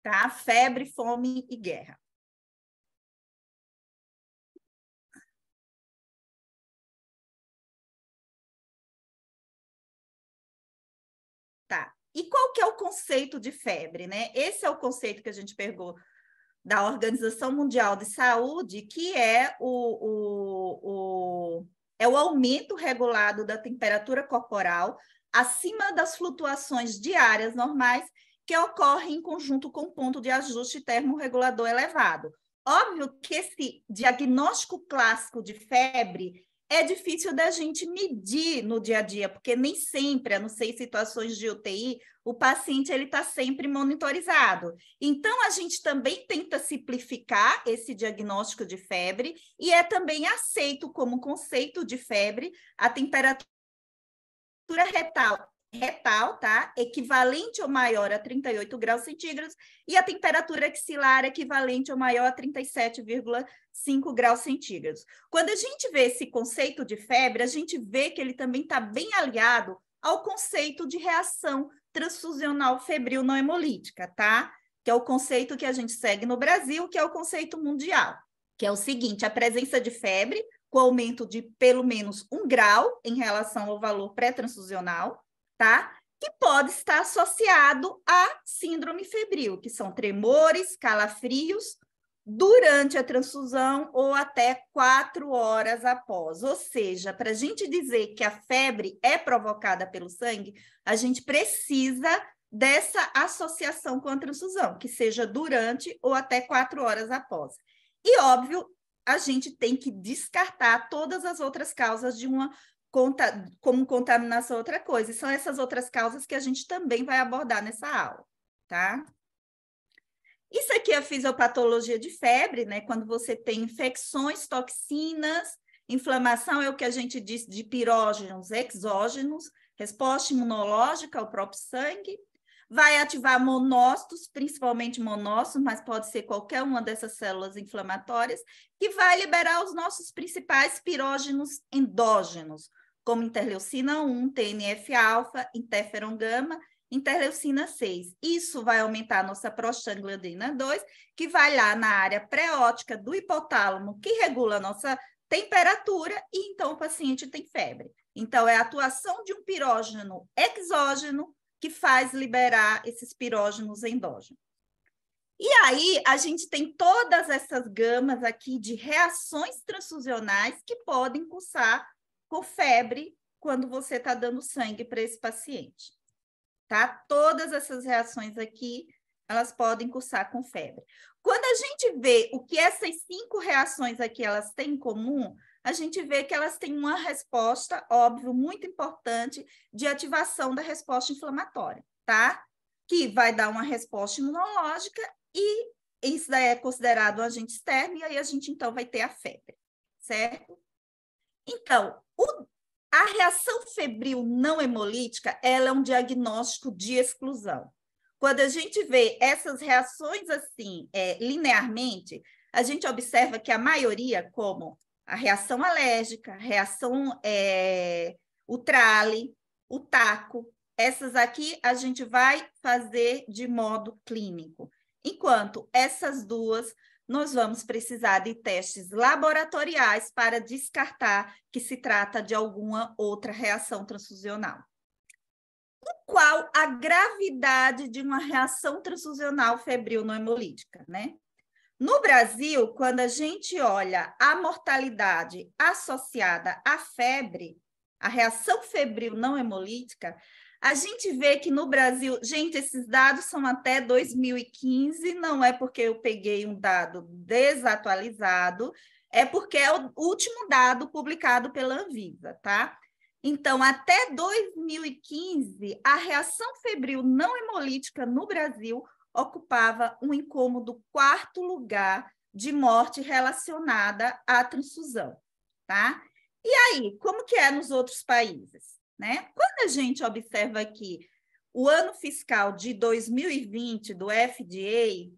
tá? Febre, fome e guerra. Tá. E qual que é o conceito de febre, né? Esse é o conceito que a gente pegou da Organização Mundial de Saúde, que é é o aumento regulado da temperatura corporal acima das flutuações diárias normais que ocorrem em conjunto com ponto de ajuste termorregulador elevado. Óbvio que esse diagnóstico clássico de febre é difícil da gente medir no dia a dia, porque nem sempre, a não ser em situações de UTI, o paciente está sempre monitorizado. Então, a gente também tenta simplificar esse diagnóstico de febre e é também aceito como conceito de febre a temperatura retal, tá? Equivalente ou maior a 38 graus centígrados e a temperatura axilar equivalente ou maior a 37,5 graus centígrados. Quando a gente vê esse conceito de febre, a gente vê que ele também está bem aliado ao conceito de reação transfusional febril não hemolítica, tá? Que é o conceito que a gente segue no Brasil, que é o conceito mundial, que é o seguinte: a presença de febre com aumento de pelo menos 1 grau em relação ao valor pré-transfusional, tá? Que pode estar associado a síndrome febril, que são tremores, calafrios, durante a transfusão ou até 4 horas após. Ou seja, para a gente dizer que a febre é provocada pelo sangue, a gente precisa dessa associação com a transfusão, que seja durante ou até 4 horas após. E, óbvio, a gente tem que descartar todas as outras causas de como contaminação outra coisa. E são essas outras causas que a gente também vai abordar nessa aula, tá? Isso aqui é a fisiopatologia de febre, né? Quando você tem infecções, toxinas, inflamação é o que a gente diz de pirógenos exógenos, resposta imunológica ao próprio sangue, vai ativar monócitos, principalmente monócitos, mas pode ser qualquer uma dessas células inflamatórias, que vai liberar os nossos principais pirógenos endógenos, como interleucina 1, TNF-alfa, interferon gama, interleucina 6. Isso vai aumentar a nossa prostaglandina 2, que vai lá na área pré-ótica do hipotálamo, que regula a nossa temperatura, e então o paciente tem febre. Então, é a atuação de um pirógeno exógeno que faz liberar esses pirógenos endógenos. E aí, a gente tem todas essas gamas aqui de reações transfusionais que podem cursar com febre quando você está dando sangue para esse paciente. Tá? Todas essas reações aqui, elas podem cursar com febre. Quando a gente vê o que essas 5 reações aqui elas têm em comum, a gente vê que elas têm uma resposta, óbvio, muito importante de ativação da resposta inflamatória, tá? Que vai dar uma resposta imunológica e isso daí é considerado um agente externo e aí a gente então vai ter a febre, certo? Então, a reação febril não hemolítica, ela é um diagnóstico de exclusão. Quando a gente vê essas reações assim, linearmente, a gente observa que a maioria, como a reação alérgica, a reação o trale, o taco, essas aqui a gente vai fazer de modo clínico. Enquanto essas duas nós vamos precisar de testes laboratoriais para descartar que se trata de alguma outra reação transfusional. E qual a gravidade de uma reação transfusional febril não hemolítica, né? No Brasil, quando a gente olha a mortalidade associada à febre, a reação febril não hemolítica, a gente vê que no Brasil, gente, esses dados são até 2015, não é porque eu peguei um dado desatualizado, é porque é o último dado publicado pela Anvisa, tá? Então, até 2015, a reação febril não hemolítica no Brasil ocupava um incômodo 4º lugar de morte relacionada à transfusão, tá? E aí, como que é nos outros países? Né? Quando a gente observa aqui o ano fiscal de 2020 do FDA,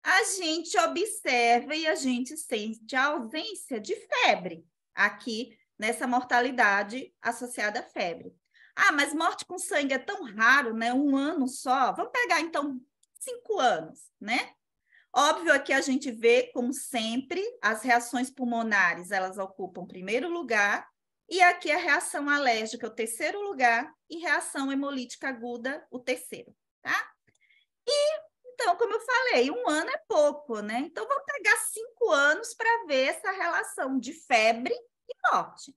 a gente observa e a gente sente a ausência de febre aqui nessa mortalidade associada à febre. Ah, mas morte com sangue é tão raro, né? Um ano só. Vamos pegar, então, 5 anos, né? Óbvio, aqui a gente vê, como sempre, as reações pulmonares, elas ocupam primeiro lugar, e aqui a reação alérgica, o terceiro lugar, e reação hemolítica aguda, o terceiro, tá? Então, como eu falei, 1 ano é pouco, né? Então, vamos pegar 5 anos para ver essa relação de febre e morte.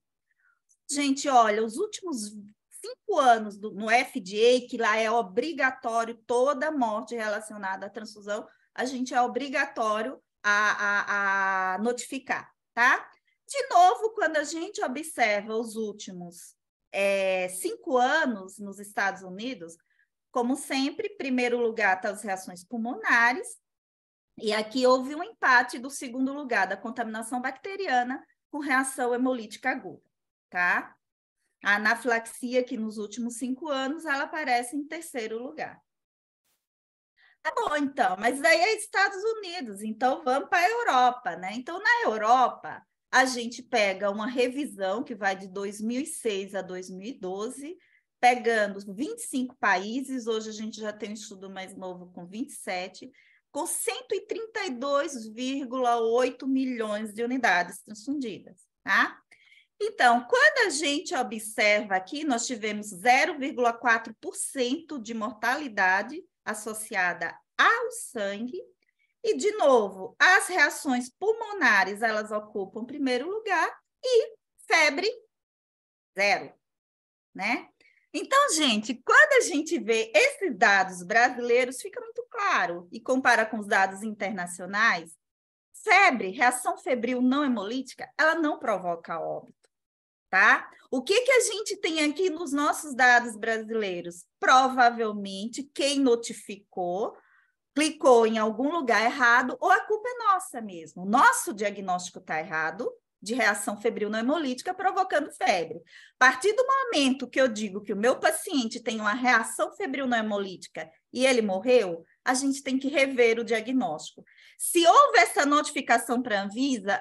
Gente, olha, os últimos 5 anos no FDA, que lá é obrigatório toda morte relacionada à transfusão, a gente é obrigatório a notificar, tá? De novo, quando a gente observa os últimos 5 anos nos Estados Unidos, como sempre, em primeiro lugar estão as reações pulmonares, e aqui houve um empate do segundo lugar, da contaminação bacteriana com reação hemolítica aguda, tá? A anafilaxia, que nos últimos 5 anos, ela aparece em terceiro lugar. Tá bom, então, mas daí é Estados Unidos, então vamos para a Europa, né? Então, na Europa, a gente pega uma revisão que vai de 2006 a 2012, pegando 25 países, hoje a gente já tem um estudo mais novo com 27, com 132,8 milhões de unidades transfundidas, tá? Então, quando a gente observa aqui, nós tivemos 0,4% de mortalidade associada ao sangue, e, de novo, as reações pulmonares, elas ocupam primeiro lugar, e febre, 0, né? Então, gente, quando a gente vê esses dados brasileiros, fica muito claro, e compara com os dados internacionais, febre, reação febril não hemolítica, ela não provoca óbito. Tá? O que a gente tem aqui nos nossos dados brasileiros? Provavelmente quem notificou clicou em algum lugar errado ou a culpa é nossa mesmo. O nosso diagnóstico está errado, de reação febril não hemolítica provocando febre. A partir do momento que eu digo que o meu paciente tem uma reação febril não hemolítica e ele morreu, a gente tem que rever o diagnóstico. Se houve essa notificação para a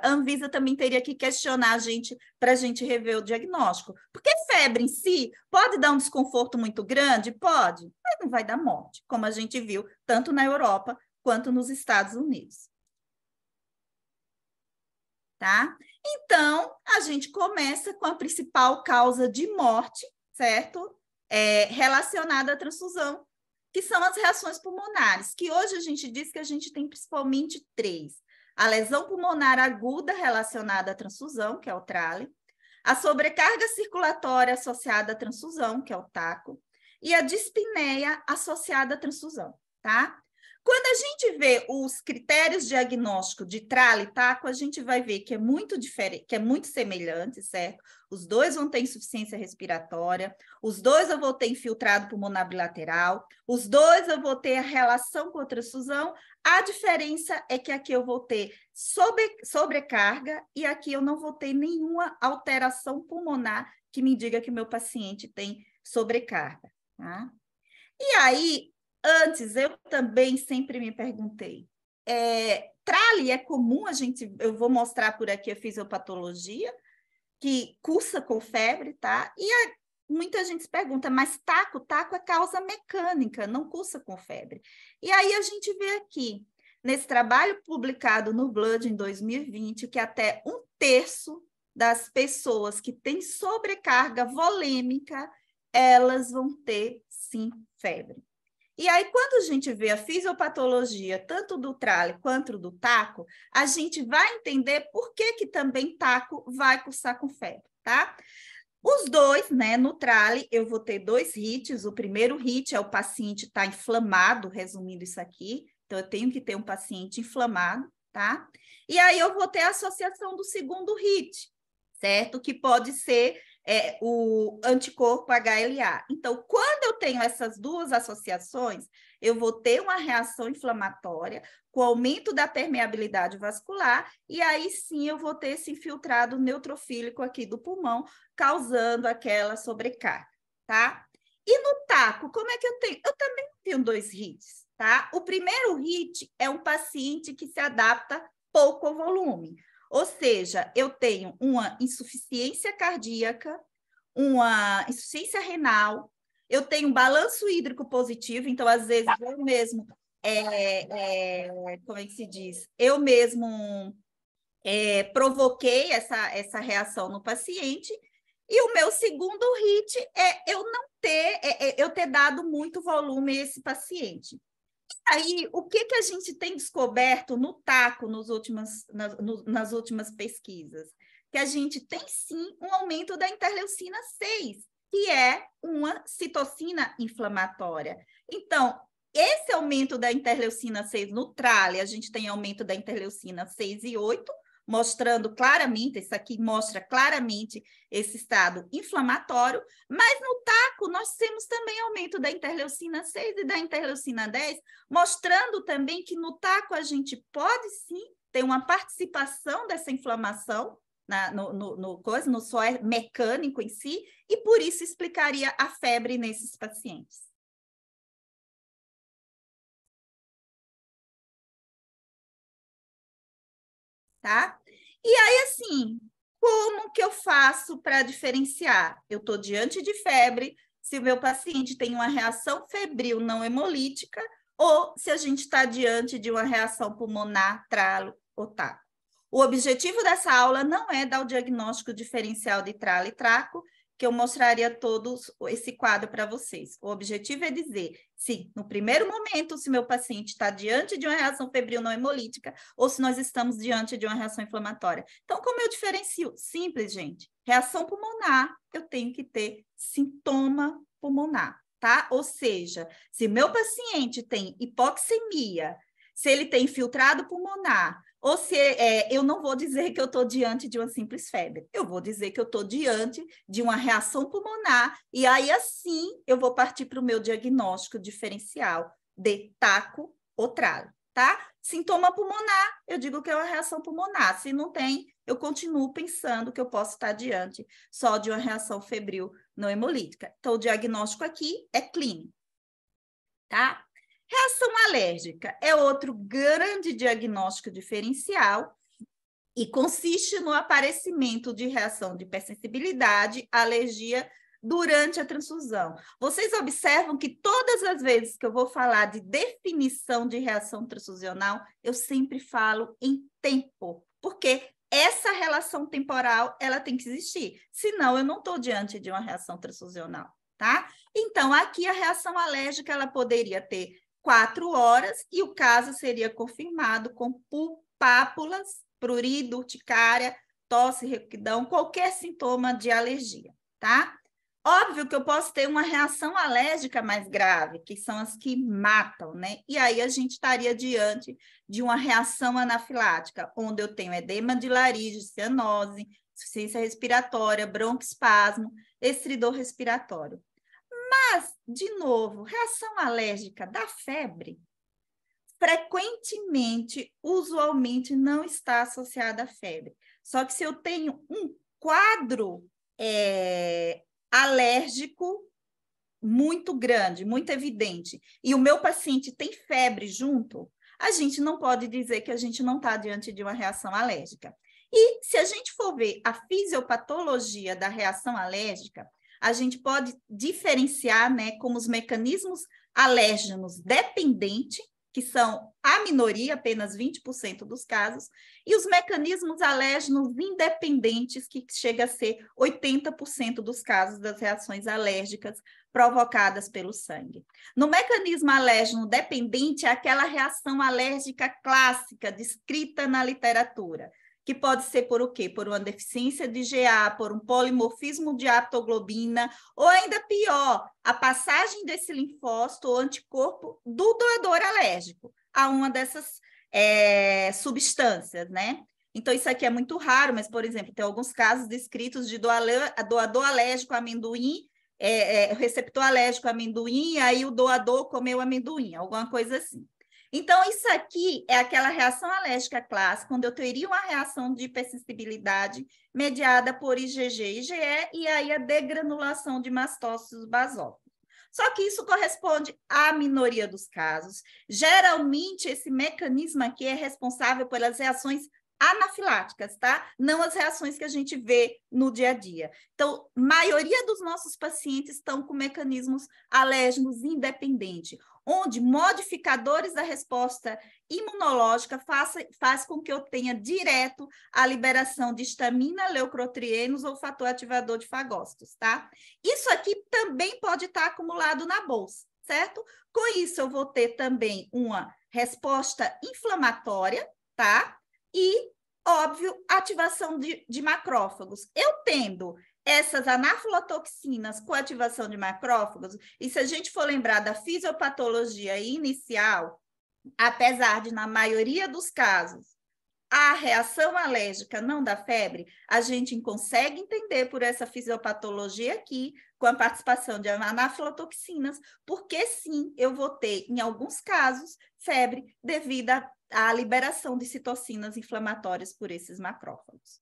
Anvisa também teria que questionar a gente para a gente rever o diagnóstico. Porque febre em si pode dar um desconforto muito grande? Pode, mas não vai dar morte, como a gente viu tanto na Europa quanto nos Estados Unidos. Tá? Então, a gente começa com a principal causa de morte, certo? Relacionada à transfusão, que são as reações pulmonares, que hoje a gente diz que a gente tem principalmente 3. A lesão pulmonar aguda relacionada à transfusão, que é o TRALE, a sobrecarga circulatória associada à transfusão, que é o TACO, e a dispneia associada à transfusão, tá? Quando a gente vê os critérios diagnósticos de TRALE e TACO, a gente vai ver que é muito diferente, que é muito semelhante, certo? Os dois vão ter insuficiência respiratória, os dois eu vou ter infiltrado pulmonar bilateral, os dois eu vou ter a relação com a transfusão. A diferença é que aqui eu vou ter sobrecarga e aqui eu não vou ter nenhuma alteração pulmonar que me diga que o meu paciente tem sobrecarga, tá? E aí, antes, eu também sempre me perguntei, TRALE é comum, eu vou mostrar por aqui a fisiopatologia, que cursa com febre, tá? E muita gente se pergunta, mas taco é causa mecânica, não cursa com febre. E aí a gente vê aqui, nesse trabalho publicado no Blood em 2020, que até 1/3 das pessoas que têm sobrecarga volêmica, elas vão ter, sim, febre. E aí, quando a gente vê a fisiopatologia, tanto do TRALE quanto do TACO, a gente vai entender por que também TACO vai cursar com febre, tá? Os dois, né, no TRALE, eu vou ter 2 hits. O primeiro hit é o paciente estar inflamado, resumindo isso aqui. Então, eu tenho que ter um paciente inflamado, tá? E aí, eu vou ter a associação do segundo hit, certo? Que pode ser o anticorpo HLA. Então, quando eu tenho essas duas associações, eu vou ter uma reação inflamatória com aumento da permeabilidade vascular, e aí sim eu vou ter esse infiltrado neutrofílico aqui do pulmão, causando aquela sobrecarga, tá? E no TACO, como é que eu tenho? Eu também tenho 2 hits, tá? O primeiro hit é um paciente que se adapta pouco ao volume. Ou seja, eu tenho uma insuficiência cardíaca, uma insuficiência renal, eu tenho um balanço hídrico positivo, então, às vezes, eu mesmo como é que se diz? Eu mesmo provoquei essa reação no paciente, e o meu segundo hit é eu ter dado muito volume a esse paciente. Aí, o que a gente tem descoberto no TACO nas últimas pesquisas? Que a gente tem, sim, um aumento da interleucina 6, que é uma citocina inflamatória. Então, esse aumento da interleucina 6 no trale, a gente tem aumento da interleucina 6 e 8, mostrando claramente, isso aqui mostra claramente esse estado inflamatório, mas no TACO nós temos também aumento da interleucina 6 e da interleucina 10, mostrando também que no TACO a gente pode sim ter uma participação dessa inflamação no só mecânico em si, e por isso explicaria a febre nesses pacientes. Tá? E aí, assim, como que eu faço para diferenciar? Eu estou diante de febre, se o meu paciente tem uma reação febril não hemolítica, ou se a gente está diante de uma reação pulmonar, tralo ou TACO. O objetivo dessa aula não é dar o diagnóstico diferencial de tralo e traco, que eu mostraria todo esse quadro para vocês. O objetivo é dizer se, no primeiro momento, se meu paciente está diante de uma reação febril não hemolítica ou se nós estamos diante de uma reação inflamatória. Então, como eu diferencio? Simples, gente. Reação pulmonar, eu tenho que ter sintoma pulmonar, tá? Ou seja, se meu paciente tem hipoxemia, se ele tem infiltrado pulmonar, ou se eu não vou dizer que eu estou diante de uma simples febre, eu vou dizer que eu estou diante de uma reação pulmonar, e aí assim eu vou partir para o meu diagnóstico diferencial de TACO ou tralo, tá? Sintoma pulmonar, eu digo que é uma reação pulmonar. Se não tem, eu continuo pensando que eu posso estar diante só de uma reação febril não hemolítica. Então, o diagnóstico aqui é clínico, tá? Reação alérgica é outro grande diagnóstico diferencial e consiste no aparecimento de reação de hipersensibilidade, alergia durante a transfusão. Vocês observam que todas as vezes que eu vou falar de definição de reação transfusional, eu sempre falo em tempo, porque essa relação temporal ela tem que existir, senão eu não estou diante de uma reação transfusional, tá? Então, aqui a reação alérgica ela poderia ter 4 horas e o caso seria confirmado com pápulas, prurido, urticária, tosse, rouquidão, qualquer sintoma de alergia, tá? Óbvio que eu posso ter uma reação alérgica mais grave, que são as que matam, né? E aí a gente estaria diante de uma reação anafilática, onde eu tenho edema de laringe, cianose, insuficiência respiratória, broncoespasmo, estridor respiratório. Mas, de novo, reação alérgica da febre, frequentemente, usualmente, não está associada à febre. Só que se eu tenho um quadro alérgico muito grande, muito evidente, e o meu paciente tem febre junto, a gente não pode dizer que a gente não está diante de uma reação alérgica. E se a gente for ver a fisiopatologia da reação alérgica, a gente pode diferenciar, né, como os mecanismos alérgenos dependentes, que são a minoria, apenas 20% dos casos, e os mecanismos alérgenos independentes, que chega a ser 80% dos casos das reações alérgicas provocadas pelo sangue. No mecanismo alérgeno dependente, é aquela reação alérgica clássica, descrita na literatura, que pode ser por o quê? Por uma deficiência de GA, por um polimorfismo de aptoglobina, ou ainda pior, a passagem desse linfócito ou anticorpo do doador alérgico a uma dessas substâncias, né? Então, isso aqui é muito raro, mas, por exemplo, tem alguns casos descritos de doador alérgico a amendoim, receptor alérgico a amendoim, e aí o doador comeu amendoim, alguma coisa assim. Então, isso aqui é aquela reação alérgica clássica, onde eu teria uma reação de hipersensibilidade mediada por IgG e IgE, e aí a degranulação de mastócitos basófilos. Só que isso corresponde à minoria dos casos. Geralmente, esse mecanismo aqui é responsável pelas reações anafiláticas, tá? Não as reações que a gente vê no dia a dia. Então, a maioria dos nossos pacientes estão com mecanismos alérgicos independentes, onde modificadores da resposta imunológica faz com que eu tenha direto a liberação de histamina, leucotrienos ou fator ativador de fagócitos, tá? Isso aqui também pode estar acumulado na bolsa, certo? Com isso, eu vou ter também uma resposta inflamatória, tá? E, óbvio, ativação de macrófagos. Eu tendo essas anafilotoxinas com ativação de macrófagos, e se a gente for lembrar da fisiopatologia inicial, apesar de, na maioria dos casos, a reação alérgica não dá febre, a gente consegue entender por essa fisiopatologia aqui, com a participação de anafilotoxinas, porque sim, eu vou ter, em alguns casos, febre devido à liberação de citocinas inflamatórias por esses macrófagos.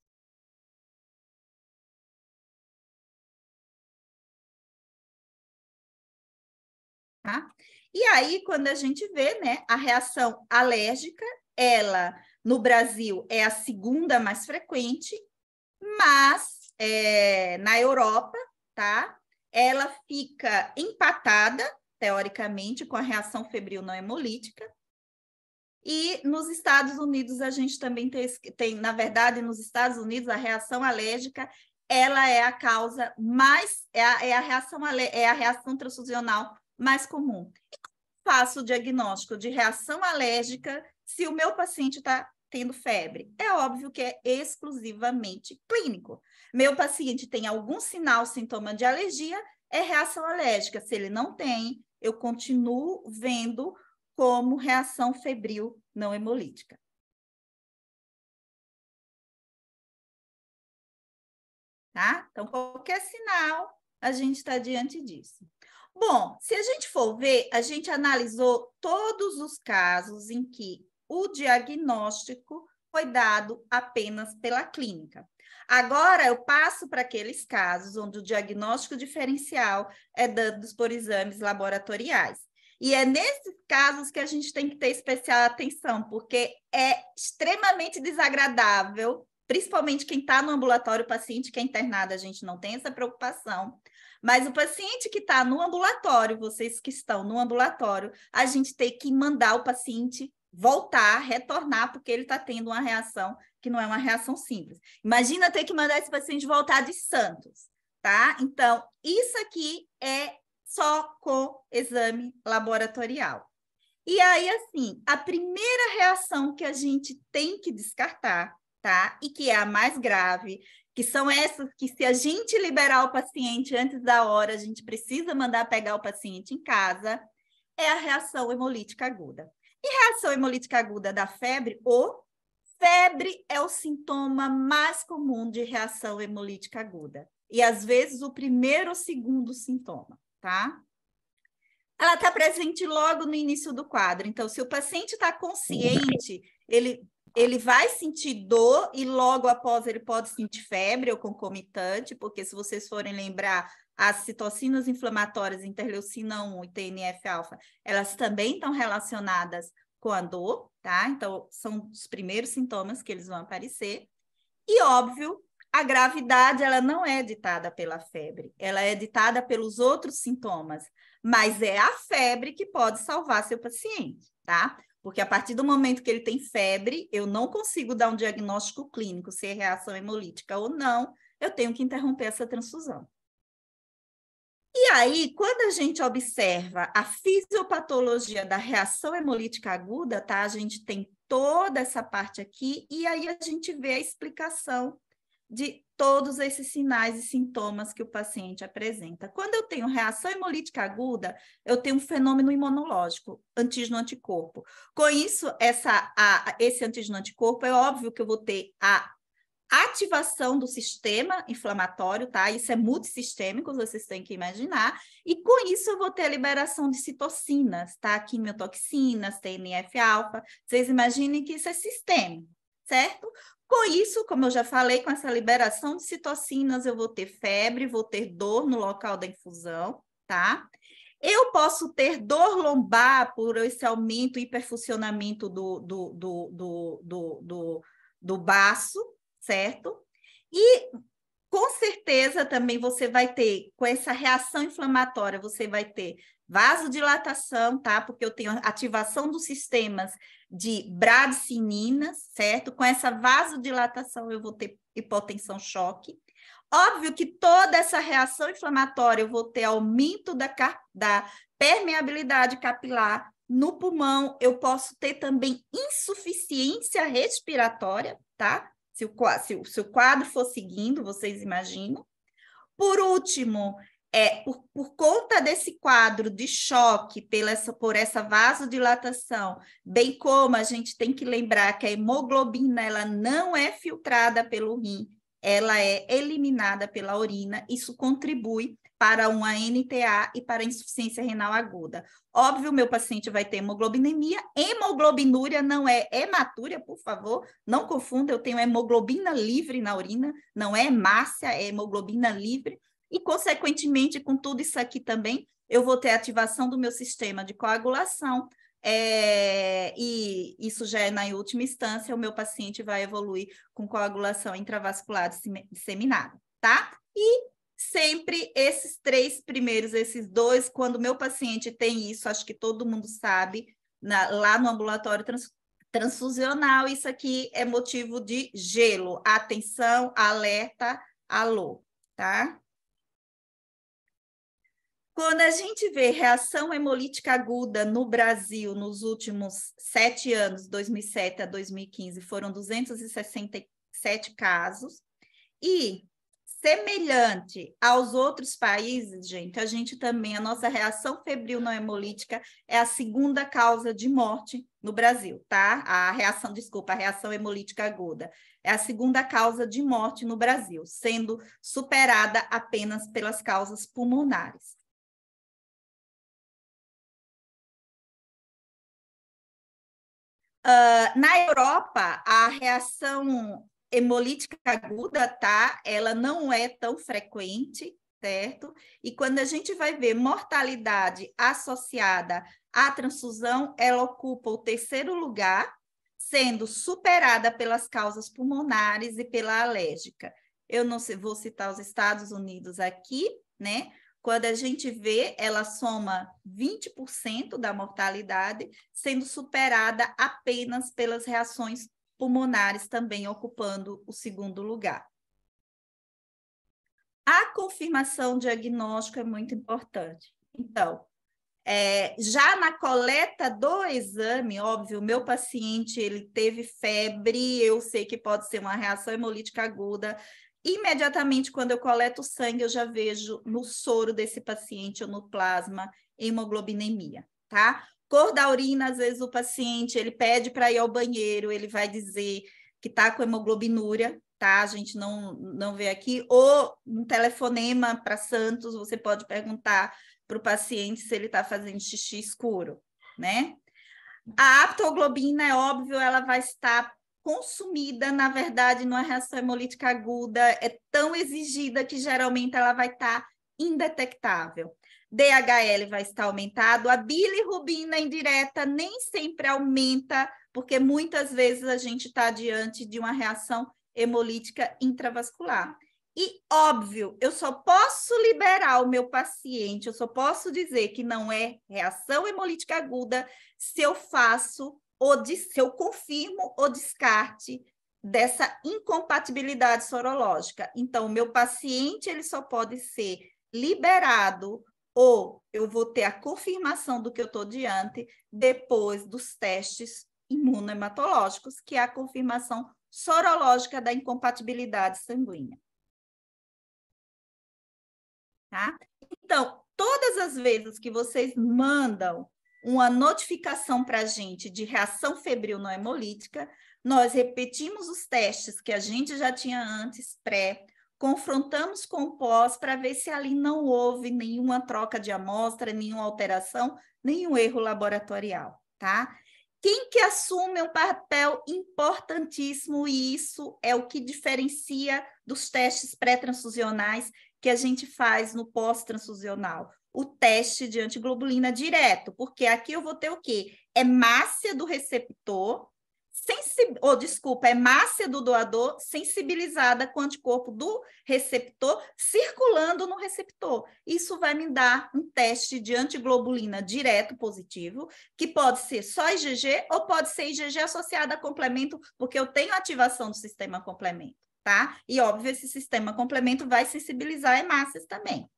Tá? E aí, quando a gente vê, né, a reação alérgica, ela, no Brasil, é a segunda mais frequente, mas na Europa, tá? Ela fica empatada, teoricamente, com a reação febril não hemolítica. E nos Estados Unidos, a gente também tem, na verdade, nos Estados Unidos, a reação alérgica, ela é a causa mais, é a reação transfusional mais comum. E como faço o diagnóstico de reação alérgica se o meu paciente está tendo febre? É óbvio que é exclusivamente clínico. Meu paciente tem algum sinal, sintoma de alergia, é reação alérgica. Se ele não tem, eu continuo vendo como reação febril não hemolítica. Tá? Então, qualquer sinal, a gente está diante disso. Bom, se a gente for ver, a gente analisou todos os casos em que o diagnóstico foi dado apenas pela clínica. Agora, eu passo para aqueles casos onde o diagnóstico diferencial é dado por exames laboratoriais. E é nesses casos que a gente tem que ter especial atenção, porque é extremamente desagradável, principalmente quem está no ambulatório, o paciente que é internado, a gente não tem essa preocupação. Mas o paciente que está no ambulatório, vocês que estão no ambulatório, a gente tem que mandar o paciente voltar, retornar, porque ele está tendo uma reação que não é uma reação simples. Imagina ter que mandar esse paciente voltar de Santos, tá? Então, isso aqui é só com exame laboratorial. E aí, assim, a primeira reação que a gente tem que descartar, tá? E que é a mais grave, que são essas que, se a gente liberar o paciente antes da hora, a gente precisa mandar pegar o paciente em casa, é a reação hemolítica aguda. E reação hemolítica aguda da febre, ou febre é o sintoma mais comum de reação hemolítica aguda. E, às vezes, o primeiro ou segundo sintoma, tá? Ela está presente logo no início do quadro. Então, se o paciente está consciente, ele vai sentir dor e logo após ele pode sentir febre ou concomitante, porque se vocês forem lembrar, as citocinas inflamatórias, interleucina 1 e TNF-alfa, elas também estão relacionadas com a dor, tá? Então, são os primeiros sintomas que eles vão aparecer. E, óbvio, a gravidade, ela não é ditada pela febre, ela é ditada pelos outros sintomas, mas é a febre que pode salvar seu paciente, tá? Porque a partir do momento que ele tem febre, eu não consigo dar um diagnóstico clínico, se é reação hemolítica ou não, eu tenho que interromper essa transfusão. E aí, quando a gente observa a fisiopatologia da reação hemolítica aguda, tá? A gente tem toda essa parte aqui, e aí a gente vê a explicação de todos esses sinais e sintomas que o paciente apresenta. Quando eu tenho reação hemolítica aguda, eu tenho um fenômeno imunológico, antígeno-anticorpo. Com isso, esse antígeno-anticorpo, é óbvio que eu vou ter a ativação do sistema inflamatório, tá? Isso é multissistêmico, vocês têm que imaginar. E com isso eu vou ter a liberação de citocinas, tá? Quimiotoxinas, TNF-alfa. Vocês imaginem que isso é sistêmico, certo? Com isso, como eu já falei, com essa liberação de citocinas, eu vou ter febre, vou ter dor no local da infusão, tá? Eu posso ter dor lombar por esse aumento e hiperfuncionamento do baço, certo? E com certeza também você vai ter, com essa reação inflamatória, você vai ter vasodilatação, tá? Porque eu tenho ativação dos sistemas de bradicininas, certo? Com essa vasodilatação eu vou ter hipotensão choque. Óbvio que toda essa reação inflamatória eu vou ter aumento da permeabilidade capilar. No pulmão, eu posso ter também insuficiência respiratória, tá? Se o quadro for seguindo, vocês imaginam. Por último, por conta desse quadro de choque por essa vasodilatação, bem como a gente tem que lembrar que a hemoglobina ela não é filtrada pelo rim, ela é eliminada pela urina, isso contribui para uma NTA e para insuficiência renal aguda. Óbvio, meu paciente vai ter hemoglobinemia, hemoglobinúria não é hematúria, por favor, não confunda, eu tenho hemoglobina livre na urina, não é hemácia, é hemoglobina livre, e, consequentemente, com tudo isso aqui também, eu vou ter ativação do meu sistema de coagulação, e isso já é na última instância, o meu paciente vai evoluir com coagulação intravascular disseminada, tá? E sempre esses três primeiros, esses dois, quando o meu paciente tem isso, acho que todo mundo sabe, lá no ambulatório transfusional, isso aqui é motivo de gelo. Atenção, alerta, alô, tá? Quando a gente vê reação hemolítica aguda no Brasil nos últimos 7 anos, 2007 a 2015, foram 267 casos, e semelhante aos outros países, gente, a gente também, a nossa reação febril não hemolítica é a segunda causa de morte no Brasil, tá? A reação hemolítica aguda é a segunda causa de morte no Brasil, sendo superada apenas pelas causas pulmonares. Na Europa, a reação hemolítica aguda, tá? Ela não é tão frequente, certo? E quando a gente vai ver mortalidade associada à transfusão, ela ocupa o terceiro lugar, sendo superada pelas causas pulmonares e pela alérgica. Eu não sei, vou citar os Estados Unidos aqui, né? Quando a gente vê, ela soma 20% da mortalidade, sendo superada apenas pelas reações pulmonares, também ocupando o segundo lugar. A confirmação diagnóstica é muito importante. Então, já na coleta do exame, óbvio, o meu paciente ele teve febre, eu sei que pode ser uma reação hemolítica aguda. Imediatamente, quando eu coleto o sangue, eu já vejo no soro desse paciente ou no plasma hemoglobinemia, tá? Cor da urina, às vezes o paciente ele pede para ir ao banheiro, ele vai dizer que está com hemoglobinúria, tá? A gente não vê aqui. Ou um telefonema para Santos, você pode perguntar para o paciente se ele está fazendo xixi escuro, né? A aptoglobina, é óbvio, ela vai estar consumida, na verdade, numa reação hemolítica aguda, é tão exigida que geralmente ela vai estar indetectável. DHL vai estar aumentado, a bilirrubina indireta nem sempre aumenta, porque muitas vezes a gente está diante de uma reação hemolítica intravascular. E, óbvio, eu só posso liberar o meu paciente, eu só posso dizer que não é reação hemolítica aguda se eu faço se eu confirmo o descarte dessa incompatibilidade sorológica. Então, o meu paciente ele só pode ser liberado ou eu vou ter a confirmação do que eu estou diante depois dos testes imunohematológicos, que é a confirmação sorológica da incompatibilidade sanguínea. Tá? Então, todas as vezes que vocês mandam uma notificação para a gente de reação febril não hemolítica, nós repetimos os testes que a gente já tinha antes, confrontamos com o pós para ver se ali não houve nenhuma troca de amostra, nenhuma alteração, nenhum erro laboratorial, tá? Quem que assume um papel importantíssimo, e isso é o que diferencia dos testes pré-transfusionais que a gente faz no pós-transfusional? O teste de antiglobulina direto, porque aqui eu vou ter o quê? Hemácia do receptor, hemácia do doador sensibilizada com o anticorpo do receptor circulando no receptor. Isso vai me dar um teste de antiglobulina direto positivo, que pode ser só IgG ou pode ser IgG associado a complemento, porque eu tenho ativação do sistema complemento, tá? E, óbvio, esse sistema complemento vai sensibilizar hemácias também.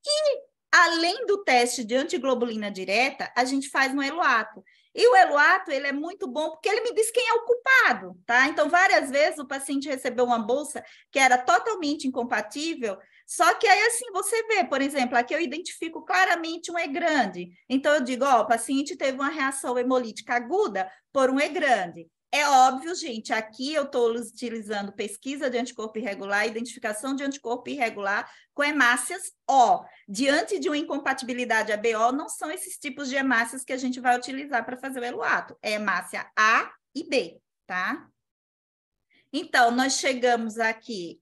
E, além do teste de antiglobulina direta, a gente faz no Eluato. E o Eluato, ele é muito bom porque ele me diz quem é o culpado, tá? Então, várias vezes o paciente recebeu uma bolsa que era totalmente incompatível, só que aí, assim, você vê, por exemplo, aqui eu identifico claramente um E grande. Então, eu digo, ó, o paciente teve uma reação hemolítica aguda por um E grande. É óbvio, gente, aqui eu estou utilizando pesquisa de anticorpo irregular, identificação de anticorpo irregular com hemácias O. Diante de uma incompatibilidade ABO, não são esses tipos de hemácias que a gente vai utilizar para fazer o Eluato. É hemácia A e B, tá? Então, nós chegamos aqui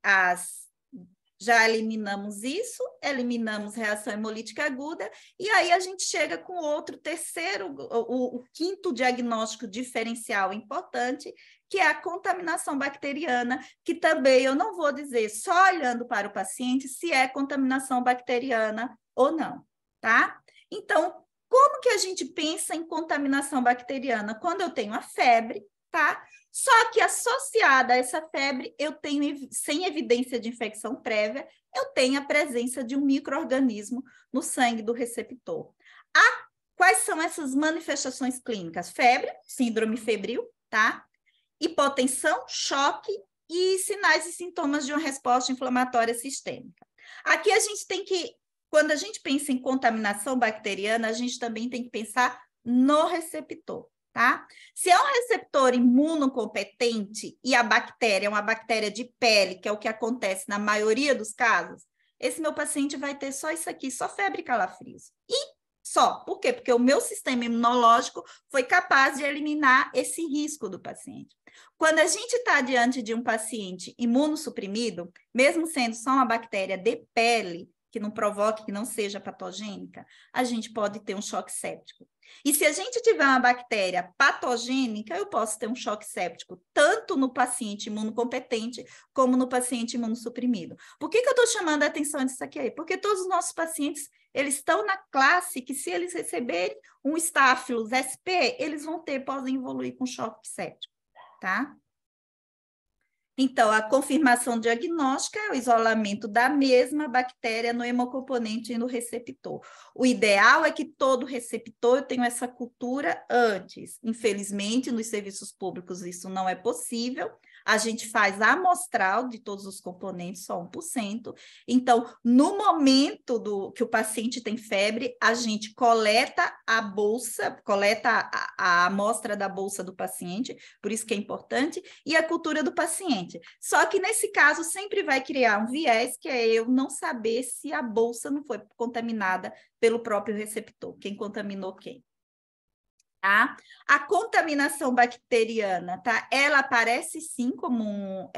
já eliminamos isso, eliminamos reação hemolítica aguda, e aí a gente chega com outro terceiro, o quinto diagnóstico diferencial importante, que é a contaminação bacteriana, que também eu não vou dizer só olhando para o paciente se é contaminação bacteriana ou não, tá? Então, como que a gente pensa em contaminação bacteriana? Quando eu tenho a febre, tá? Só que associada a essa febre, eu tenho, sem evidência de infecção prévia, eu tenho a presença de um micro-organismo no sangue do receptor. Quais são essas manifestações clínicas? Febre, síndrome febril, tá? Hipotensão, choque e sinais e sintomas de uma resposta inflamatória sistêmica. Aqui a gente tem que, quando a gente pensa em contaminação bacteriana, a gente também tem que pensar no receptor. Tá? Se é um receptor imunocompetente e a bactéria é uma bactéria de pele, que é o que acontece na maioria dos casos, esse meu paciente vai ter só isso aqui, só febre e calafrios. E só. Por quê? Porque o meu sistema imunológico foi capaz de eliminar esse risco do paciente. Quando a gente está diante de um paciente imunossuprimido, mesmo sendo só uma bactéria de pele, que não provoque, que não seja patogênica, a gente pode ter um choque séptico. E se a gente tiver uma bactéria patogênica, eu posso ter um choque séptico, tanto no paciente imunocompetente, como no paciente imunossuprimido. Por que eu estou chamando a atenção disso aqui aí? Porque todos os nossos pacientes, eles estão na classe que, se eles receberem um Staphylos SP, eles vão ter, podem evoluir com choque séptico, tá? Então, a confirmação diagnóstica é o isolamento da mesma bactéria no hemocomponente e no receptor. O ideal é que todo receptor tenha essa cultura antes. Infelizmente, nos serviços públicos isso não é possível. A gente faz a amostral de todos os componentes, só 1%. Então, no momento que o paciente tem febre, a gente coleta a bolsa, coleta a amostra da bolsa do paciente, por isso que é importante, e a cultura do paciente. Só que, nesse caso, sempre vai criar um viés, que é eu não saber se a bolsa não foi contaminada pelo próprio receptor, quem contaminou quem. Tá? A contaminação bacteriana, tá? Ela aparece sim como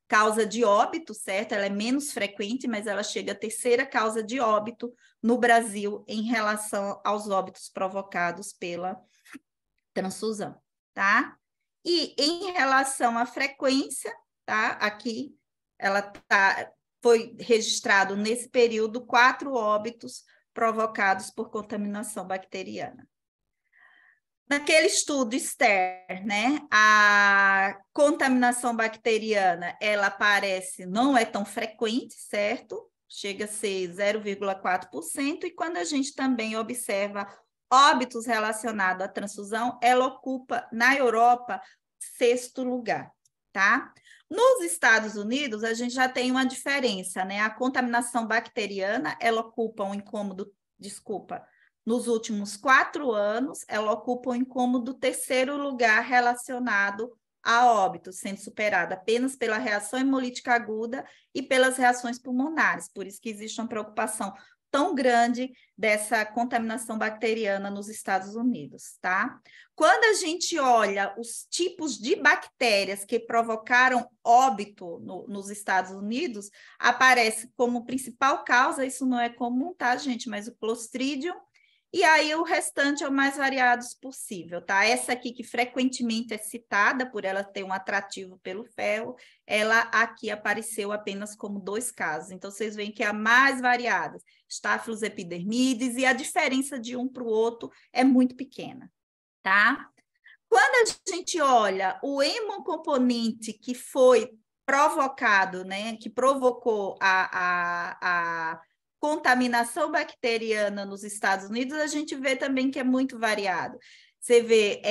causa de óbito, certo? Ela é menos frequente, mas ela chega à terceira causa de óbito no Brasil em relação aos óbitos provocados pela transfusão, tá? E em relação à frequência, tá? Aqui foi registrado nesse período 4 óbitos provocados por contaminação bacteriana. Naquele estudo STER, né, a contaminação bacteriana, ela aparece, não é tão frequente, certo? Chega a ser 0,4%, e quando a gente também observa óbitos relacionados à transfusão, ela ocupa, na Europa, 6º lugar, tá? Nos Estados Unidos, a gente já tem uma diferença, né? A contaminação bacteriana, ela ocupa um incômodo, nos últimos 4 anos, ela ocupa um incômodo 3º lugar relacionado a óbito, sendo superada apenas pela reação hemolítica aguda e pelas reações pulmonares. Por isso que existe uma preocupação tão grande dessa contaminação bacteriana nos Estados Unidos, tá? Quando a gente olha os tipos de bactérias que provocaram óbito nos Estados Unidos, aparece como principal causa, isso não é comum, tá, gente? Mas o Clostridium E aí o restante é o mais variados possível, tá? Essa aqui que frequentemente é citada por ela ter um atrativo pelo ferro, ela aqui apareceu apenas como 2 casos. Então, vocês veem que é a mais variada, Staphylos epidermidis, e a diferença de um para o outro é muito pequena, tá? Quando a gente olha o hemocomponente que foi provocado, né, que provocou a contaminação bacteriana nos Estados Unidos, a gente vê também que é muito variado. Você vê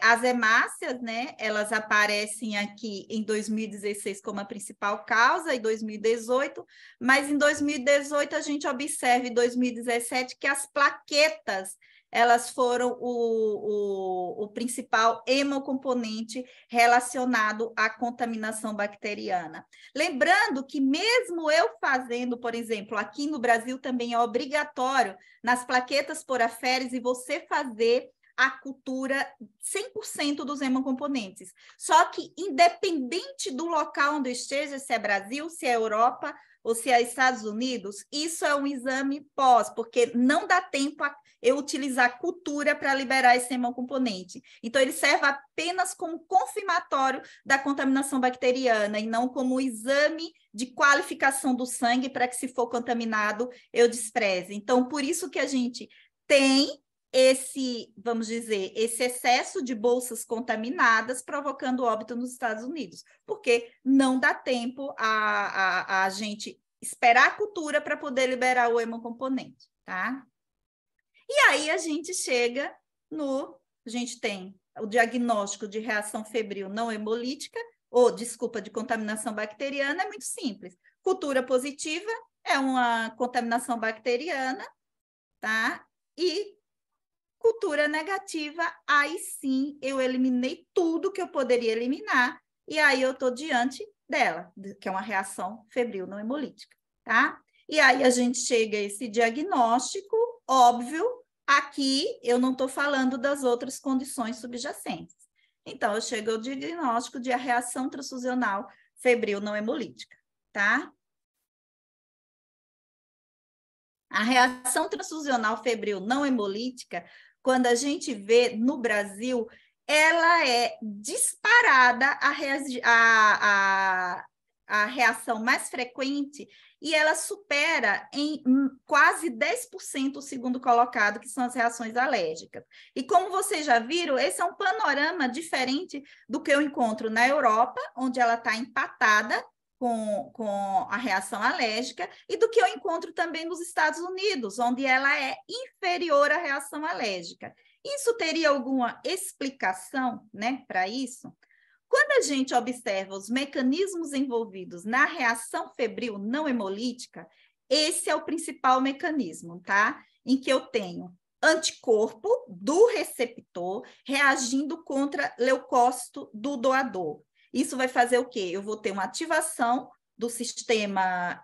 as hemácias, né, elas aparecem aqui em 2016 como a principal causa, em 2018, mas em 2018 a gente observa em 2017 que as plaquetas elas foram o principal hemocomponente relacionado à contaminação bacteriana. Lembrando que mesmo eu fazendo, por exemplo, aqui no Brasil também é obrigatório nas plaquetas poraféres e você fazer a cultura 100% dos hemocomponentes. Só que, independente do local onde esteja, se é Brasil, se é Europa ou se é Estados Unidos, isso é um exame pós, porque não dá tempo a eu utilizar cultura para liberar esse hemocomponente. Então, ele serve apenas como confirmatório da contaminação bacteriana e não como exame de qualificação do sangue para que, se for contaminado, eu despreze. Então, por isso que a gente tem esse, vamos dizer, esse excesso de bolsas contaminadas provocando óbito nos Estados Unidos, porque não dá tempo a gente esperar a cultura para poder liberar o hemocomponente, tá? E aí a gente chega a gente tem o diagnóstico de reação febril não hemolítica, ou, desculpa, de contaminação bacteriana, é muito simples. Cultura positiva é uma contaminação bacteriana, tá? E cultura negativa, aí sim eu eliminei tudo que eu poderia eliminar, e aí eu estou diante dela, que é uma reação febril não hemolítica, tá? E aí a gente chega a esse diagnóstico, óbvio, aqui eu não estou falando das outras condições subjacentes. Então, eu chego ao diagnóstico de a reação transfusional febril não hemolítica, tá? A reação transfusional febril não hemolítica, quando a gente vê no Brasil, ela é disparada a reação mais frequente e ela supera em quase 10% o segundo colocado, que são as reações alérgicas. E como vocês já viram, esse é um panorama diferente do que eu encontro na Europa, onde ela está empatada com a reação alérgica, e do que eu encontro também nos Estados Unidos, onde ela é inferior à reação alérgica. Isso teria alguma explicação, né, para isso? Quando a gente observa os mecanismos envolvidos na reação febril não hemolítica, esse é o principal mecanismo, tá? Em que eu tenho anticorpo do receptor reagindo contra leucócito do doador. Isso vai fazer o quê? Eu vou ter uma ativação do sistema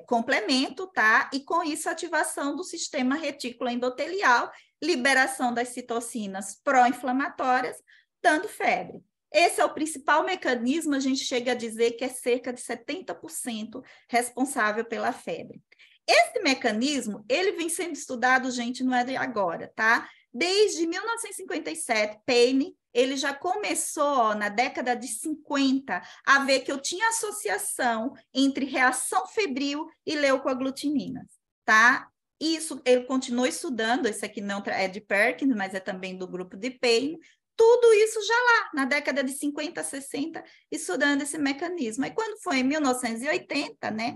complemento, tá? E com isso, ativação do sistema retículo endotelial, liberação das citocinas pró-inflamatórias, dando febre. Esse é o principal mecanismo, a gente chega a dizer que é cerca de 70% responsável pela febre. Esse mecanismo, ele vem sendo estudado, gente, não é de agora, tá? Desde 1957, Payne, ele já começou, na década de 50, a ver que eu tinha associação entre reação febril e leucoaglutininas, tá? Isso, ele continuou estudando, isso aqui não é de Perkins, mas é também do grupo de Payne, tudo isso já lá, na década de 50, 60, estudando esse mecanismo. E quando foi em 1980, né,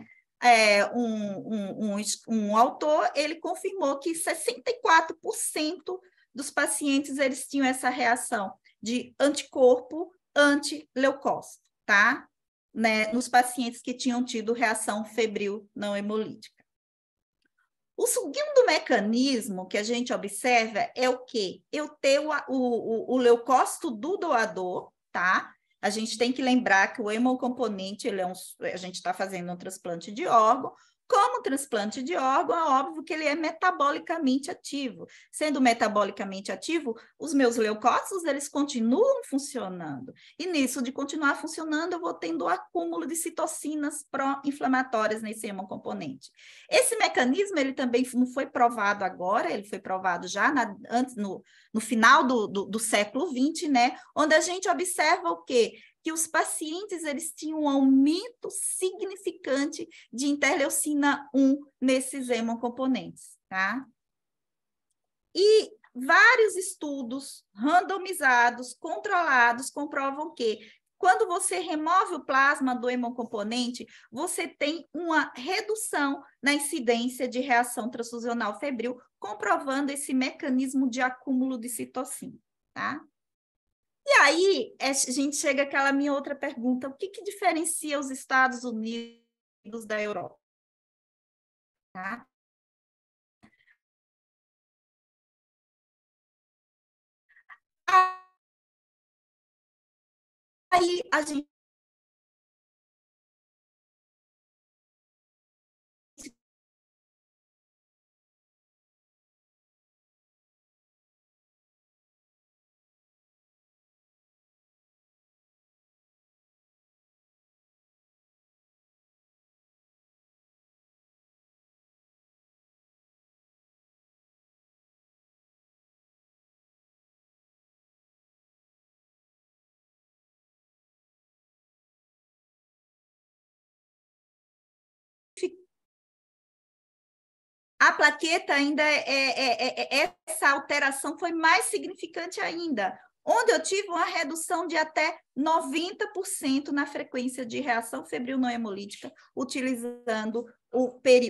um autor, ele confirmou que 64% dos pacientes eles tinham essa reação de anticorpo anti-leucócito, tá? Né, nos pacientes que tinham tido reação febril não hemolítica. O segundo mecanismo que a gente observa é o quê? Eu ter o leucócito do doador, tá? A gente tem que lembrar que o hemocomponente, a gente está fazendo um transplante de órgão, Como transplante de órgão, é óbvio que ele é metabolicamente ativo. Sendo metabolicamente ativo, os meus leucócitos, eles continuam funcionando. E nisso de continuar funcionando, eu vou tendo o acúmulo de citocinas pró-inflamatórias nesse hemocomponente. Esse mecanismo, ele também não foi provado agora, ele foi provado já antes, no final do século XX, né? Onde a gente observa o quê? Que os pacientes eles tinham um aumento significante de interleucina 1 nesses hemocomponentes, tá? E vários estudos randomizados, controlados, comprovam que quando você remove o plasma do hemocomponente, você tem uma redução na incidência de reação transfusional febril, comprovando esse mecanismo de acúmulo de citocina, tá? E aí, a gente chega àquela minha outra pergunta: o que diferencia os Estados Unidos da Europa? Tá? Aí a gente a plaqueta ainda essa alteração foi mais significante ainda, onde eu tive uma redução de até 90% na frequência de reação febril não hemolítica, utilizando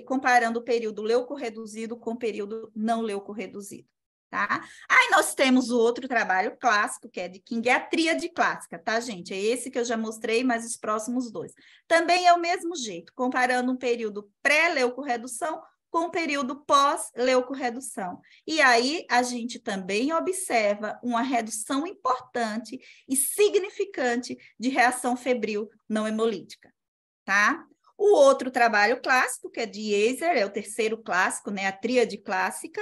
comparando o período leucorreduzido com o período não leucorreduzido. Tá? Aí nós temos o outro trabalho clássico, que é de King, é a tríade clássica, tá, gente? É esse que eu já mostrei, mas os próximos dois. Também é o mesmo jeito, comparando um período pré-leucorredução com o período pós-leucorredução. E aí a gente também observa uma redução importante e significante de reação febril não hemolítica, tá? O outro trabalho clássico, que é de Yeaser, é o terceiro clássico, né, a tríade clássica.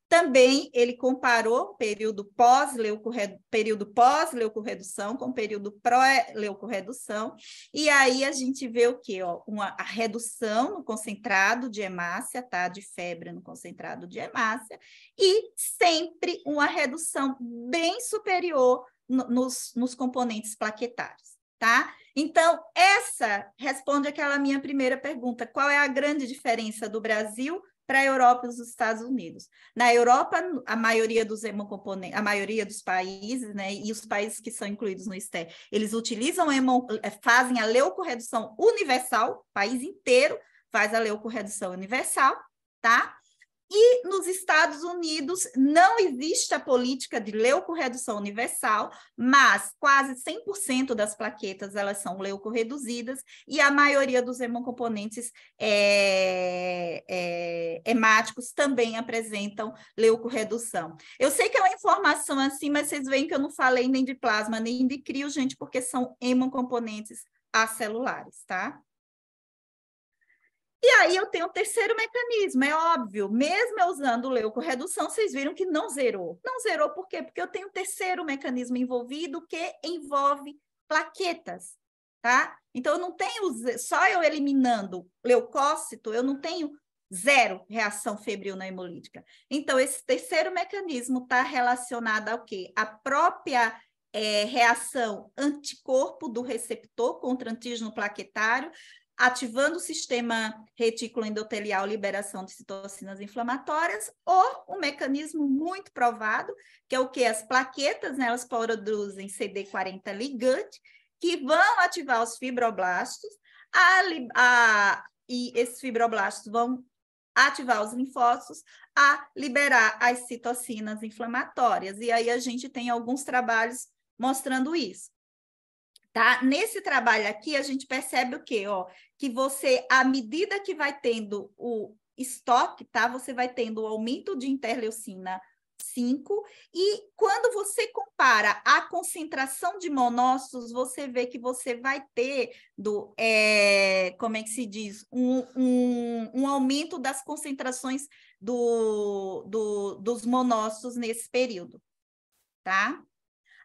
Também ele comparou período pós-leucorredução com período pró-leucorredução, e aí a gente vê o quê? A redução no concentrado de hemácia, tá? De febre no concentrado de hemácia, e sempre uma redução bem superior nos componentes plaquetários, tá? Então, essa responde aquela minha primeira pergunta: qual é a grande diferença do Brasil para a Europa e os Estados Unidos? Na Europa, a maioria dos hemocomponentes, a maioria dos países, né, e os países que são incluídos no STE, eles utilizam, fazem a leucorredução universal, o país inteiro faz a leucorredução universal, tá? E nos Estados Unidos não existe a política de leucorredução universal, mas quase 100% das plaquetas elas são leucorreduzidas e a maioria dos hemocomponentes hemáticos também apresentam leucorredução. Eu sei que é uma informação assim, mas vocês veem que eu não falei nem de plasma nem de crio, gente, porque são hemocomponentes acelulares, tá? E aí eu tenho o terceiro mecanismo, é óbvio, mesmo eu usando leucorredução, vocês viram que não zerou. Não zerou por quê? Porque eu tenho o terceiro mecanismo envolvido, que envolve plaquetas, tá? Então, eu não tenho, só eu eliminando leucócito, eu não tenho zero reação febril não hemolítica. Então, esse terceiro mecanismo está relacionado ao quê? A própria reação anticorpo do receptor contra antígeno plaquetário, ativando o sistema retículo endotelial, liberação de citocinas inflamatórias, ou um mecanismo muito provado, que é o que? As plaquetas, né, elas produzem CD40 ligante, que vão ativar os fibroblastos, e esses fibroblastos vão ativar os linfócitos a liberar as citocinas inflamatórias. E aí a gente tem alguns trabalhos mostrando isso. Tá? Nesse trabalho aqui, a gente percebe o quê? Que você, à medida que vai tendo o estoque, tá? Você vai tendo o aumento de interleucina 5, e quando você compara a concentração de monócitos, você vê que você vai ter, como é que se diz, um aumento das concentrações dos monócitos nesse período, tá?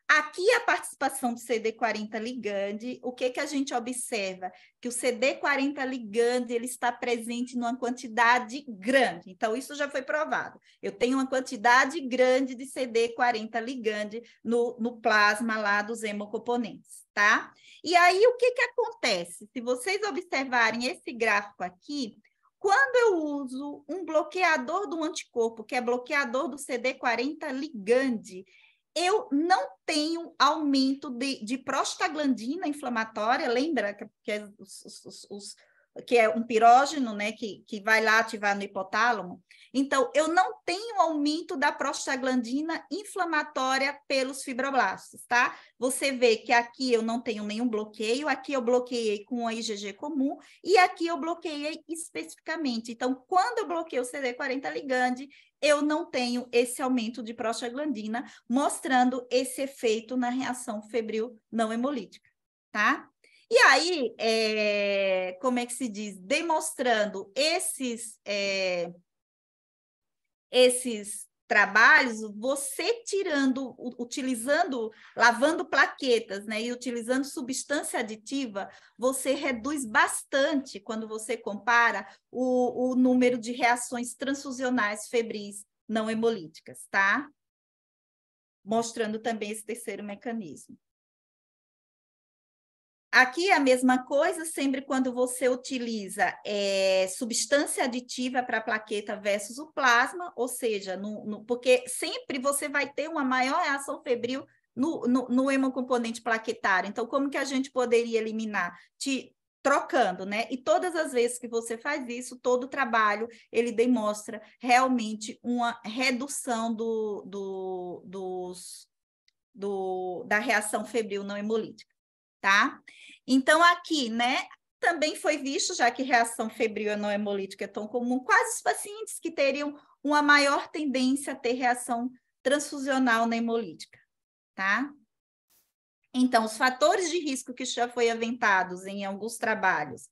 Aqui a participação do CD40 ligande, o que a gente observa? Que o CD40 ligande ele está presente numa quantidade grande. Então, isso já foi provado. Eu tenho uma quantidade grande de CD40 ligande no plasma lá dos hemocomponentes, tá? E aí, o que acontece? Se vocês observarem esse gráfico aqui, quando eu uso um bloqueador do anticorpo, que é bloqueador do CD40 ligande, eu não tenho aumento de prostaglandina inflamatória, lembra que é um pirógeno, né, que vai lá ativar no hipotálamo? Então, eu não tenho aumento da prostaglandina inflamatória pelos fibroblastos, tá? Você vê que aqui eu não tenho nenhum bloqueio, aqui eu bloqueei com a IgG comum, e aqui eu bloqueei especificamente. Então, quando eu bloqueio o CD40 ligande, eu não tenho esse aumento de prostaglandina, mostrando esse efeito na reação febril não hemolítica, tá? E aí, como é que se diz? Demonstrando esses trabalhos, você lavando plaquetas, né, e utilizando substância aditiva, você reduz bastante quando você compara o número de reações transfusionais febris não hemolíticas, tá? Mostrando também esse terceiro mecanismo. Aqui é a mesma coisa, sempre quando você utiliza substância aditiva para a plaqueta versus o plasma, ou seja, porque sempre você vai ter uma maior reação febril no hemocomponente plaquetário. Então, como que a gente poderia eliminar? Trocando, né? E todas as vezes que você faz isso, todo o trabalho, ele demonstra realmente uma redução da reação febril não hemolítica, tá? Então, aqui, né, também foi visto, já que reação febril não hemolítica é tão comum, quais os pacientes que teriam uma maior tendência a ter reação transfusional não hemolítica, tá? Então, os fatores de risco que já foi aventados em alguns trabalhos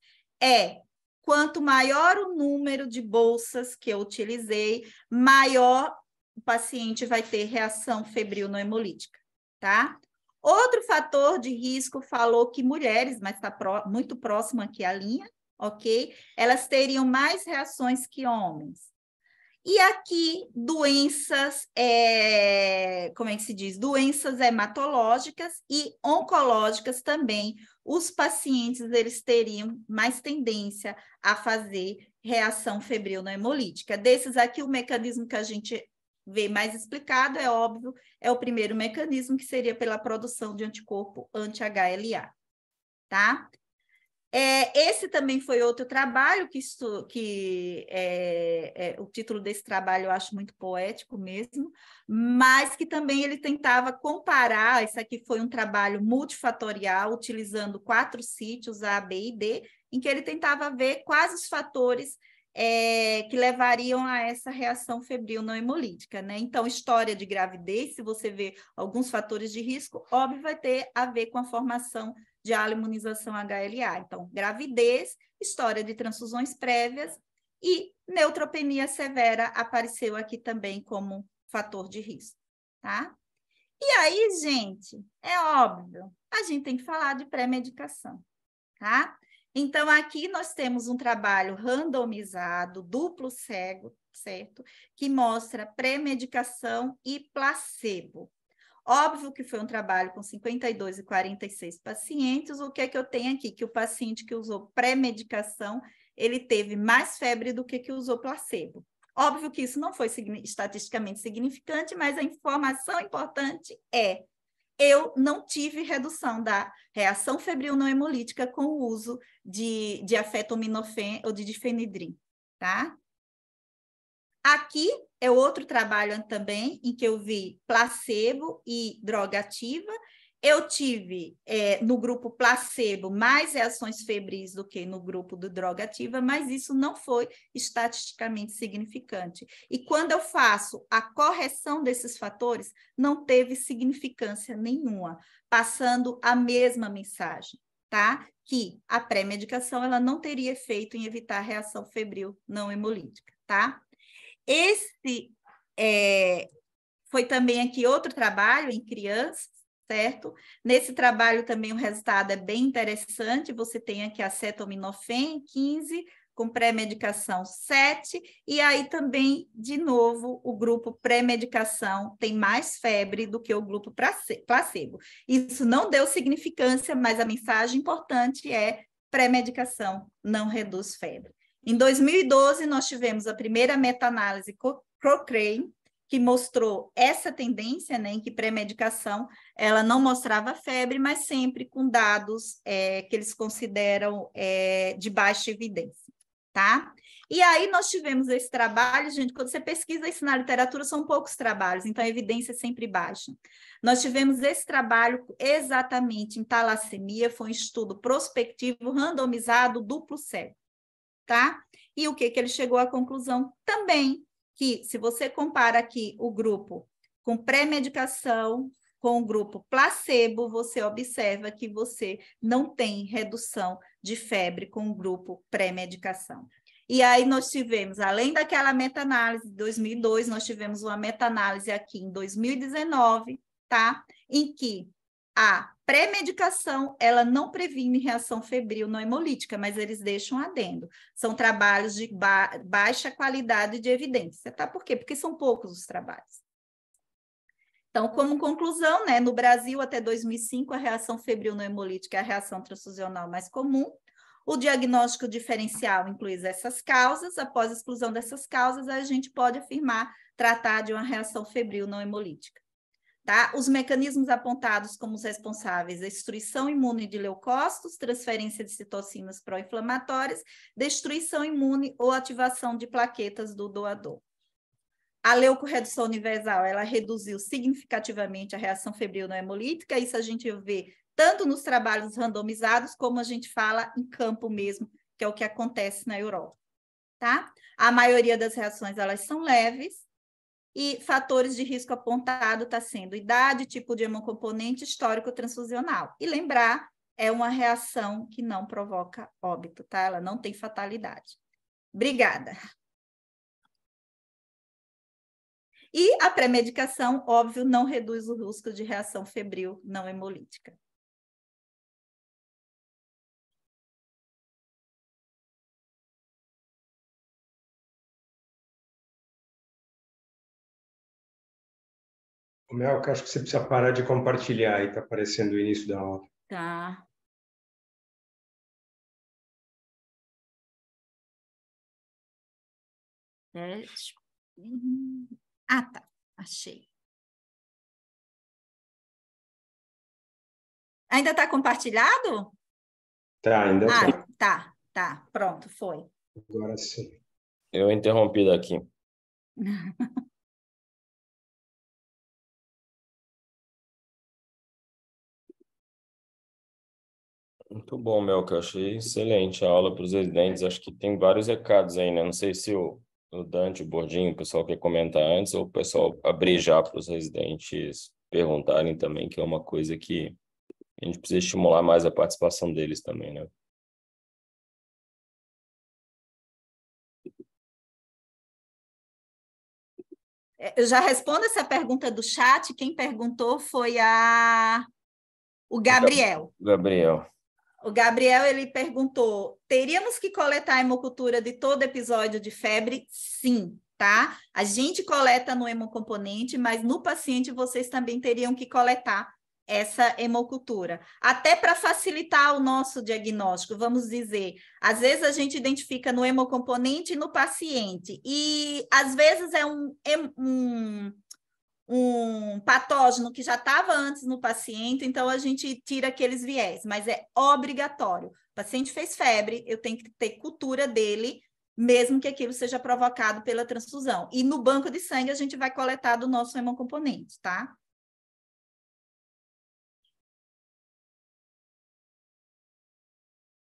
quanto maior o número de bolsas que eu utilizei, maior o paciente vai ter reação febril não hemolítica, tá? Outro fator de risco falou que mulheres, mas está muito próximo aqui a linha, ok? Elas teriam mais reações que homens. E aqui, doenças, como é que se diz? Doenças hematológicas e oncológicas também. Os pacientes, eles teriam mais tendência a fazer reação febril não hemolítica. Desses aqui, o mecanismo que a gente vê mais explicado, é óbvio, é o primeiro mecanismo, que seria pela produção de anticorpo anti-HLA, tá? Esse também foi outro trabalho o título desse trabalho eu acho muito poético mesmo, mas que também ele tentava comparar. Esse aqui foi um trabalho multifatorial, utilizando 4 sítios, A, B e D, em que ele tentava ver quais os fatores que levariam a essa reação febril não hemolítica, né? Então, história de gravidez, se você vê alguns fatores de risco, óbvio, vai ter a ver com a formação de imunização HLA. Então, gravidez, história de transfusões prévias e neutropenia severa apareceu aqui também como fator de risco, tá? E aí, gente, é óbvio, a gente tem que falar de pré-medicação, tá? Então, aqui nós temos um trabalho randomizado, duplo cego, certo? Que mostra pré-medicação e placebo. Óbvio que foi um trabalho com 52 e 46 pacientes. O que é que eu tenho aqui? Que o paciente que usou pré-medicação, ele teve mais febre do que usou placebo. Óbvio que isso não foi estatisticamente significante, mas a informação importante eu não tive redução da reação febril não hemolítica com o uso de acetaminofén ou de difenidrin, tá? Aqui é outro trabalho também, em que eu vi placebo e droga ativa. Eu tive no grupo placebo mais reações febris do que no grupo do droga ativa, mas isso não foi estatisticamente significante. E quando eu faço a correção desses fatores, não teve significância nenhuma, passando a mesma mensagem, tá? Que a pré-medicação ela não teria efeito em evitar a reação febril não hemolítica, tá? Esse foi também aqui outro trabalho em crianças, certo? Nesse trabalho também o resultado é bem interessante, você tem aqui acetaminofén 15, com pré-medicação 7, e aí também, de novo, o grupo pré-medicação tem mais febre do que o grupo placebo. Isso não deu significância, mas a mensagem importante é pré-medicação não reduz febre. Em 2012, nós tivemos a primeira meta-análise Cochrane, que mostrou essa tendência, né, em que pré-medicação ela não mostrava febre, mas sempre com dados que eles consideram de baixa evidência, tá? E aí nós tivemos esse trabalho, gente, quando você pesquisa isso na literatura, são poucos trabalhos, então a evidência é sempre baixa. Nós tivemos esse trabalho exatamente em talassemia, foi um estudo prospectivo, randomizado, duplo cego, tá? E o que ele chegou à conclusão também, que se você compara aqui o grupo com pré-medicação com o grupo placebo, você observa que você não tem redução de febre com o grupo pré-medicação. E aí nós tivemos, além daquela meta-análise de 2002, nós tivemos uma meta-análise aqui em 2019, tá? Em que a pré-medicação, ela não previne reação febril não hemolítica, mas eles deixam adendo. São trabalhos de baixa qualidade de evidência, tá? Por quê? Porque são poucos os trabalhos. Então, como conclusão, né, no Brasil, até 2005, a reação febril não hemolítica é a reação transfusional mais comum. O diagnóstico diferencial inclui essas causas. Após a exclusão dessas causas, a gente pode afirmar tratar de uma reação febril não hemolítica. Tá? Os mecanismos apontados como os responsáveis: destruição imune de leucócitos, transferência de citocinas pró-inflamatórias, destruição imune ou ativação de plaquetas do doador. A leucorredução universal, ela reduziu significativamente a reação febril não hemolítica, isso a gente vê tanto nos trabalhos randomizados, como a gente fala em campo mesmo, que é o que acontece na Europa, tá? A maioria das reações, elas são leves, e fatores de risco apontado está sendo idade, tipo de hemocomponente, histórico transfusional. E lembrar, é uma reação que não provoca óbito, tá? Ela não tem fatalidade. Obrigada. E a pré-medicação, óbvio, não reduz o risco de reação febril não hemolítica. Mel, que acho que você precisa parar de compartilhar aí, está aparecendo o início da aula. Tá. Ah, tá. Achei. Ainda está compartilhado? Tá, ainda Ah, tá. tá. Pronto, foi. Agora sim. Eu interrompi daqui. Muito bom, Melca. Eu achei excelente a aula para os residentes. Acho que tem vários recados aí, né? Não sei se o Dante, o Bordinho, o pessoal quer comentar antes ou o pessoal abrir já para os residentes perguntarem também, que é uma coisa que a gente precisa estimular mais a participação deles também, né? Eu já respondo essa pergunta do chat. Quem perguntou foi o Gabriel. Gabriel. O Gabriel, ele perguntou, teríamos que coletar a hemocultura de todo episódio de febre? Sim, tá? A gente coleta no hemocomponente, mas no paciente vocês também teriam que coletar essa hemocultura. Até para facilitar o nosso diagnóstico, vamos dizer, às vezes a gente identifica no hemocomponente e no paciente, e às vezes é um patógeno que já estava antes no paciente, então a gente tira aqueles viés, mas é obrigatório. O paciente fez febre, eu tenho que ter cultura dele, mesmo que aquilo seja provocado pela transfusão. E no banco de sangue a gente vai coletar do nosso hemocomponente, tá?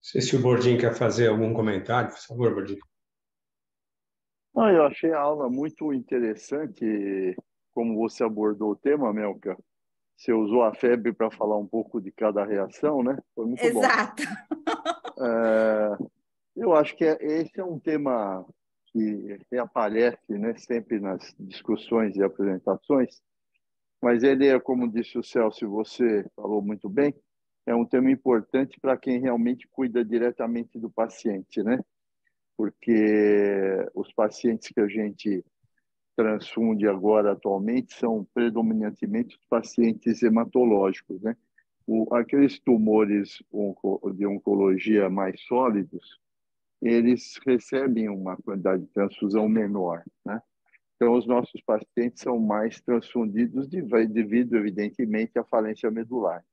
sei se o Bordin quer fazer algum comentário, por favor, Bordin. Eu achei a aula muito interessante, como você abordou o tema, Melka. Você usou a febre para falar um pouco de cada reação, né? Foi muito bom. Exato. Eu acho que esse é um tema que aparece, né, sempre nas discussões e apresentações, mas ele é, como disse o Celso, você falou muito bem, é um tema importante para quem realmente cuida diretamente do paciente, né? Porque os pacientes que a gente transfunde agora atualmente são predominantemente os pacientes hematológicos, né? Aqueles tumores de oncologia mais sólidos, eles recebem uma quantidade de transfusão menor, né? Então, os nossos pacientes são mais transfundidos devido, evidentemente, à falência medular,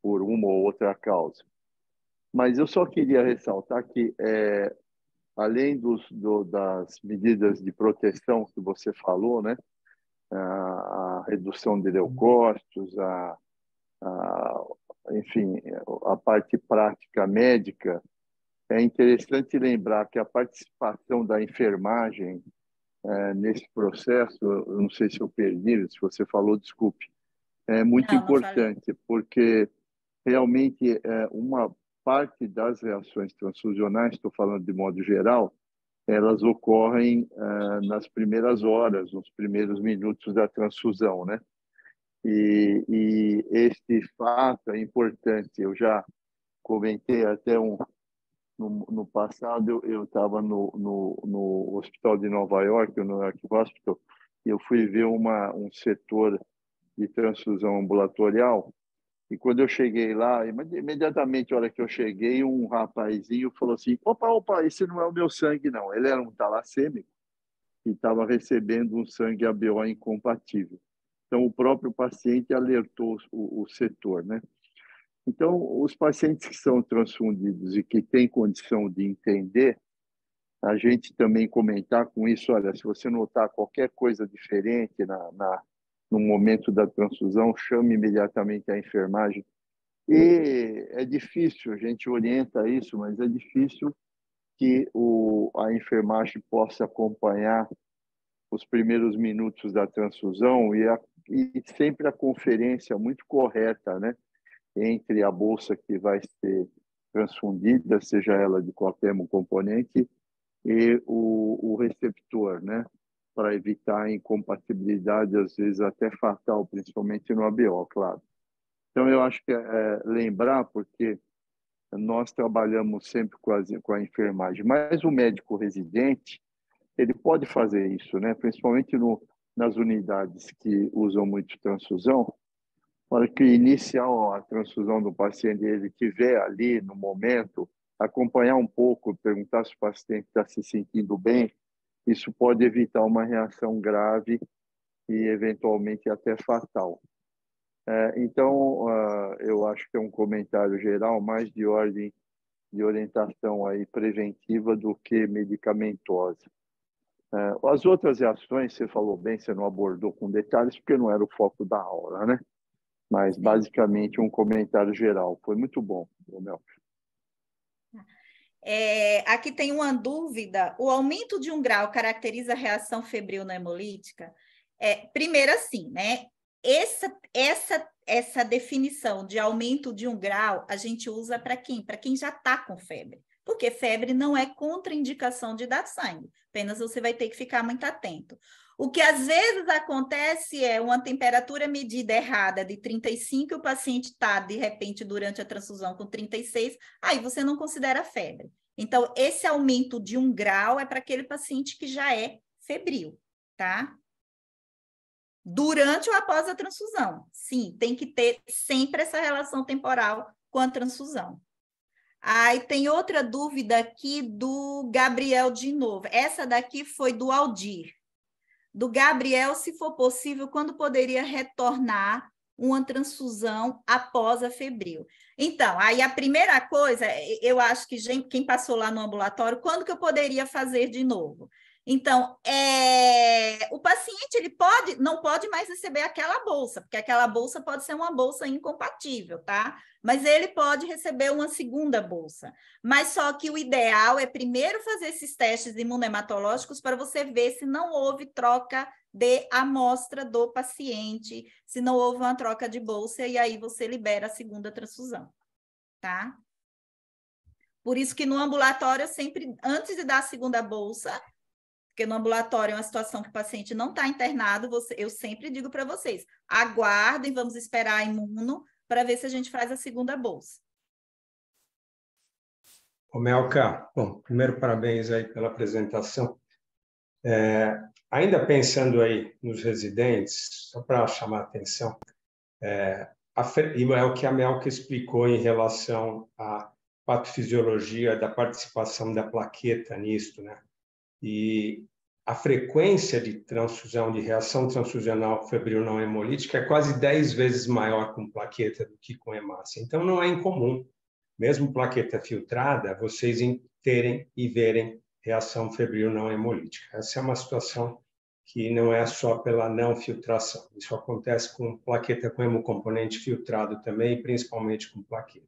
por uma ou outra causa. Mas eu só queria ressaltar que, além das medidas de proteção que você falou, né? A redução de leucócitos, enfim, a parte prática médica, é interessante lembrar que a participação da enfermagem nesse processo, eu não sei se eu perdi, se você falou, desculpe, é muito Não falei. importante, porque realmente uma parte das reações transfusionais, estou falando de modo geral, elas ocorrem nas primeiras horas, nos primeiros minutos da transfusão, né? E este fato é importante. Eu já comentei até no passado, eu estava no hospital de Nova York, no Newark Hospital, e eu fui ver um setor de transfusão ambulatorial. E quando eu cheguei lá, imediatamente, na hora que eu cheguei, um rapazinho falou assim: opa, esse não é o meu sangue, não. Ele era um talassêmico e estava recebendo um sangue ABO incompatível. Então, o próprio paciente alertou o setor, né? Então, os pacientes que são transfundidos e que têm condição de entender, a gente também comentar com isso: olha, se você notar qualquer coisa diferente no momento da transfusão, chame imediatamente a enfermagem. E é difícil, a gente orienta isso, mas é difícil que a enfermagem possa acompanhar os primeiros minutos da transfusão e sempre a conferência muito correta, né, entre a bolsa que vai ser transfundida, seja ela de qualquer componente, e o receptor, né, para evitar a incompatibilidade, às vezes até fatal, principalmente no ABO, claro. Então, eu acho que lembrar, porque nós trabalhamos sempre com a enfermagem, mas o médico residente, ele pode fazer isso, né? Principalmente nas unidades que usam muito transfusão. Na hora que iniciar a transfusão do paciente, ele estiver ali no momento, acompanhar um pouco, perguntar se o paciente está se sentindo bem, isso pode evitar uma reação grave e, eventualmente, até fatal. Então, eu acho que é um comentário geral mais de ordem de orientação aí preventiva do que medicamentosa. As outras reações, você falou bem, você não abordou com detalhes, porque não era o foco da aula, né? Mas, basicamente, um comentário geral. Foi muito bom, Melka. Aqui tem uma dúvida. O aumento de 1 grau caracteriza a reação febril na hemolítica? Primeiro, assim, né? Essa definição de aumento de 1 grau, a gente usa para quem? Para quem já está com febre. Porque febre não é contraindicação de dar sangue. Apenas você vai ter que ficar muito atento. O que às vezes acontece é uma temperatura medida errada de 35, e o paciente está, de repente, durante a transfusão com 36, aí você não considera febre. Então, esse aumento de 1 grau é para aquele paciente que já é febril, tá? Durante ou após a transfusão. Sim, tem que ter sempre essa relação temporal com a transfusão. Aí tem outra dúvida aqui do Gabriel de novo. Essa daqui foi do Aldir. Do Gabriel, se for possível, quando poderia retornar uma transfusão após a febril? Então, aí a primeira coisa, eu acho que quem passou lá no ambulatório, quando que eu poderia fazer de novo? Então, paciente ele não pode mais receber aquela bolsa, porque aquela bolsa pode ser uma bolsa incompatível, tá? Mas ele pode receber uma segunda bolsa. Mas só que o ideal é primeiro fazer esses testes imunohematológicos para você ver se não houve troca de amostra do paciente, se não houve uma troca de bolsa, e aí você libera a segunda transfusão, tá? Por isso que no ambulatório, sempre, antes de dar a segunda bolsa, porque no ambulatório é uma situação que o paciente não está internado, eu sempre digo para vocês, aguardem, vamos esperar a imuno para ver se a gente faz a segunda bolsa. Ô, Melka, bom, primeiro parabéns aí pela apresentação. Ainda pensando aí nos residentes, só para chamar a atenção, é o que a Melka explicou em relação à patofisiologia da participação da plaqueta nisto, né? E a frequência de transfusão, de reação transfusional febril não hemolítica é quase 10 vezes maior com plaqueta do que com hemácia. Então, não é incomum, mesmo plaqueta filtrada, vocês terem e verem reação febril não hemolítica. Essa é uma situação que não é só pela não filtração. Isso acontece com plaqueta com hemocomponente filtrado também, principalmente com plaqueta.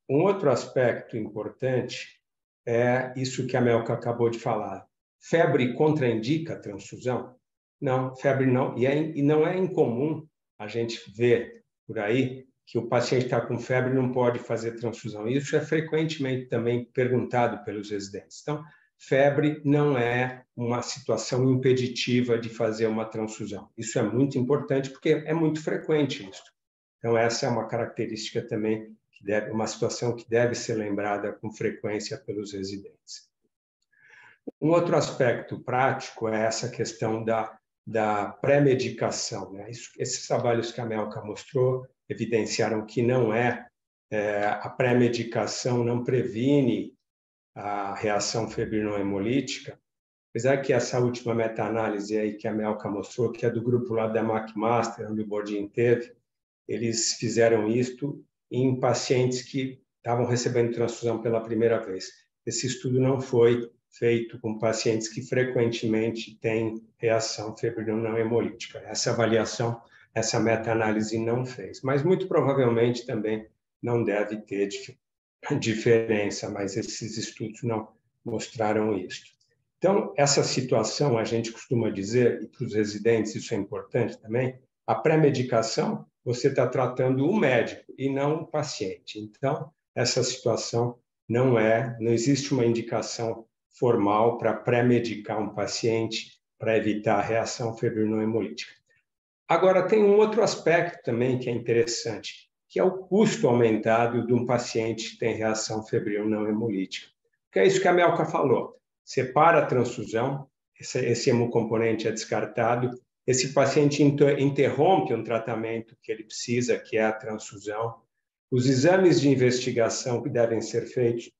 Um outro aspecto importante é isso que a Melka acabou de falar. Febre contraindica a transfusão? Não, febre não. E não é incomum a gente ver por aí que o paciente está com febre e não pode fazer transfusão. Isso é frequentemente também perguntado pelos residentes. Então, febre não é uma situação impeditiva de fazer uma transfusão. Isso é muito importante porque é muito frequente isso. Então, essa é uma característica também, uma situação que deve ser lembrada com frequência pelos residentes. Um outro aspecto prático é essa questão da pré-medicação, né? Esses trabalhos que a Melka mostrou evidenciaram que não a pré-medicação não previne a reação febril não hemolítica, apesar que essa última meta-análise aí que a Melka mostrou, que é do grupo lá da McMaster, onde o Bordin teve, eles fizeram isto em pacientes que estavam recebendo transfusão pela primeira vez. Esse estudo não foi feito com pacientes que frequentemente têm reação febril não hemolítica. Essa avaliação, essa meta-análise não fez, mas muito provavelmente também não deve ter diferença, mas esses estudos não mostraram isso. Então, essa situação, a gente costuma dizer, e para os residentes isso é importante também, a pré-medicação, você está tratando o médico e não o paciente. Então, essa situação não existe uma indicação formal para pré-medicar um paciente para evitar a reação febril não hemolítica. Agora, tem um outro aspecto também que é interessante, que é o custo aumentado de um paciente que tem reação febril não hemolítica. Que é isso que a Melka falou. Separa a transfusão, esse hemocomponente é descartado, esse paciente interrompe um tratamento que ele precisa, que é a transfusão. Os exames de investigação que devem ser feitos,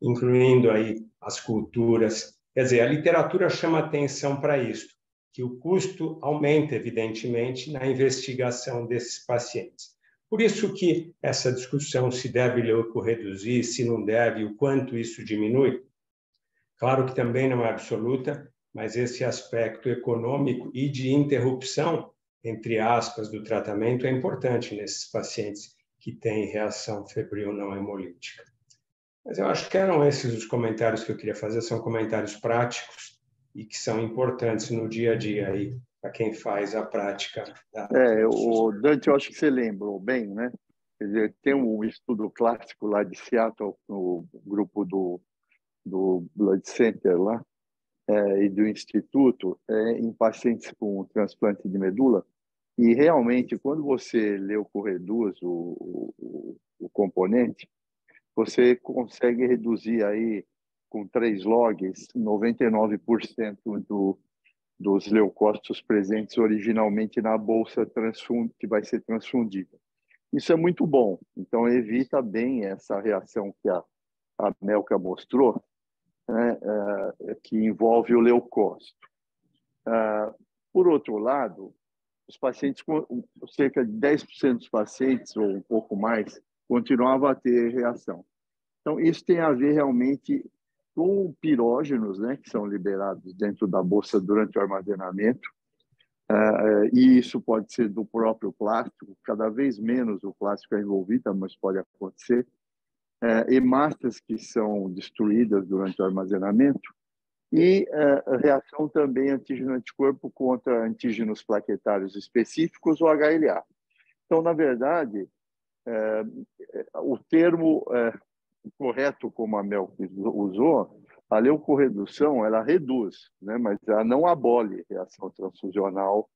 incluindo aí as culturas, quer dizer, a literatura chama atenção para isso, que o custo aumenta, evidentemente, na investigação desses pacientes. Por isso que essa discussão se deve reduzir, se não deve, o quanto isso diminui, claro que também não é absoluta, mas esse aspecto econômico e de interrupção, entre aspas, do tratamento é importante nesses pacientes que têm reação febril não hemolítica. Mas eu acho que eram esses os comentários que eu queria fazer, são comentários práticos e que são importantes no dia a dia aí para quem faz a prática. O Dante, eu acho que você lembrou bem, né? Quer dizer, tem um estudo clássico lá de Seattle, no grupo do Blood Center lá, e do Instituto, em pacientes com transplante de medula. E realmente, quando você lê o Correduz, o componente, você consegue reduzir aí, com 3 logs, 99% dos leucócitos presentes originalmente na bolsa que vai ser transfundida. Isso é muito bom. Então, evita bem essa reação que a Melka mostrou, né, que envolve o leucócito. Por outro lado, os pacientes, cerca de 10% dos pacientes, ou um pouco mais, continuavam a ter reação. Então, isso tem a ver realmente com pirógenos, né, que são liberados dentro da bolsa durante o armazenamento. E isso pode ser do próprio plástico, cada vez menos o plástico é envolvido, mas pode acontecer. Hemácias que são destruídas durante o armazenamento e a reação também antígeno-anticorpo contra antígenos plaquetários específicos, ou HLA. Então, na verdade, o termo correto, como a Mel usou, a leucorredução, ela reduz, né? Mas ela não abole reação transfusional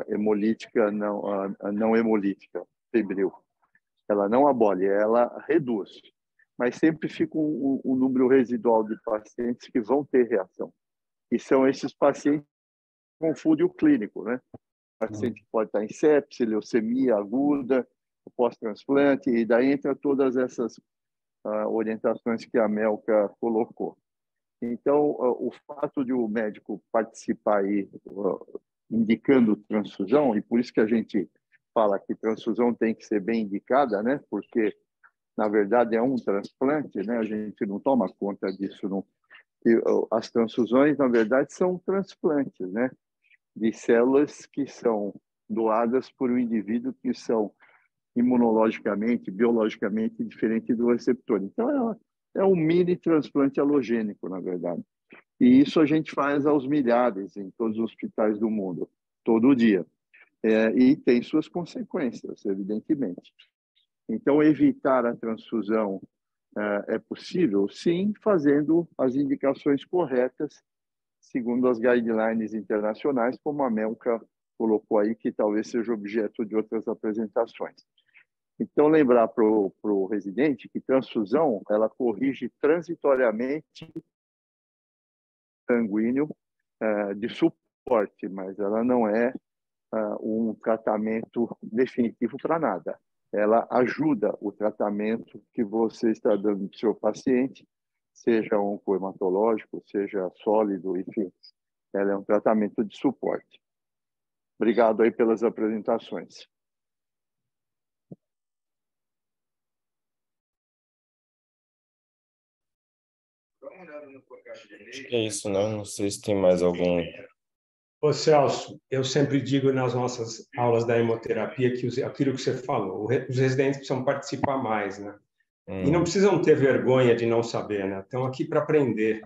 hemolítica, não hemolítica, febril. Ela não abole, ela reduz. Mas sempre fica um número residual de pacientes que vão ter reação. E são esses pacientes que confundem o clínico, né? O paciente que pode estar em sepse, leucemia aguda, pós-transplante, e daí entra todas essas orientações que a Melka colocou. Então, o fato de o médico participar aí, indicando transfusão, e por isso que a gente fala que transfusão tem que ser bem indicada, né? Porque, na verdade, é um transplante, né? A gente não toma conta disso. Não. E as transfusões, na verdade, são transplantes, né? De células que são doadas por um indivíduo que são imunologicamente, biologicamente diferente do receptor. Então, é um mini transplante halogênico, na verdade. E isso a gente faz aos milhares em todos os hospitais do mundo, todo dia. E tem suas consequências, evidentemente. Então, evitar a transfusão é possível, sim, fazendo as indicações corretas, segundo as guidelines internacionais, como a Melka colocou aí, que talvez seja objeto de outras apresentações. Então, lembrar para o residente que transfusão, ela corrige transitoriamente sanguíneo de suporte, mas ela não é um tratamento definitivo para nada. Ela ajuda o tratamento que você está dando para o seu paciente, seja oncohematológico, seja sólido, enfim. Ela é um tratamento de suporte. Obrigado aí pelas apresentações. Acho que é isso, né? Não sei se tem mais algum. Ô, Celso, eu sempre digo nas nossas aulas da hemoterapia que aquilo que você falou, os residentes precisam participar mais, né? E não precisam ter vergonha de não saber, né? Estão aqui para aprender.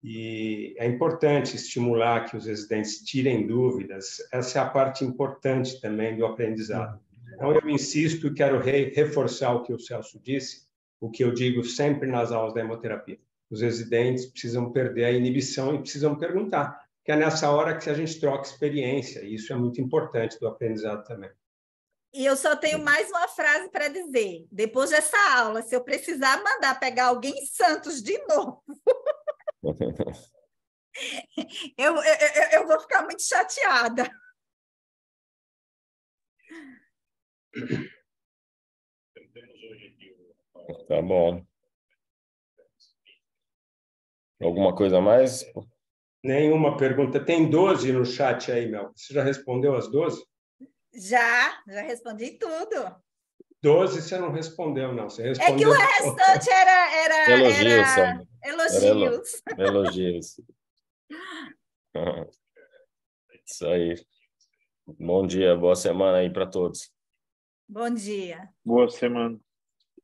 E é importante estimular que os residentes tirem dúvidas. Essa é a parte importante também do aprendizado. Então, eu insisto e quero reforçar o que o Celso disse, o que eu digo sempre nas aulas da hemoterapia. Os residentes precisam perder a inibição e precisam perguntar, que é nessa hora que a gente troca experiência, e isso é muito importante do aprendizado também. E eu só tenho mais uma frase para dizer. Depois dessa aula, se eu precisar mandar pegar alguém em Santos de novo, eu vou ficar muito chateada. Tá bom. Alguma coisa a mais? Nenhuma pergunta. Tem 12 no chat aí, Mel. Você já respondeu as 12? Já respondi tudo. 12 você não respondeu, não. Você respondeu. É que o restante era elogios. Elogios. Elogios. Isso aí. Bom dia, boa semana aí para todos. Bom dia. Boa semana.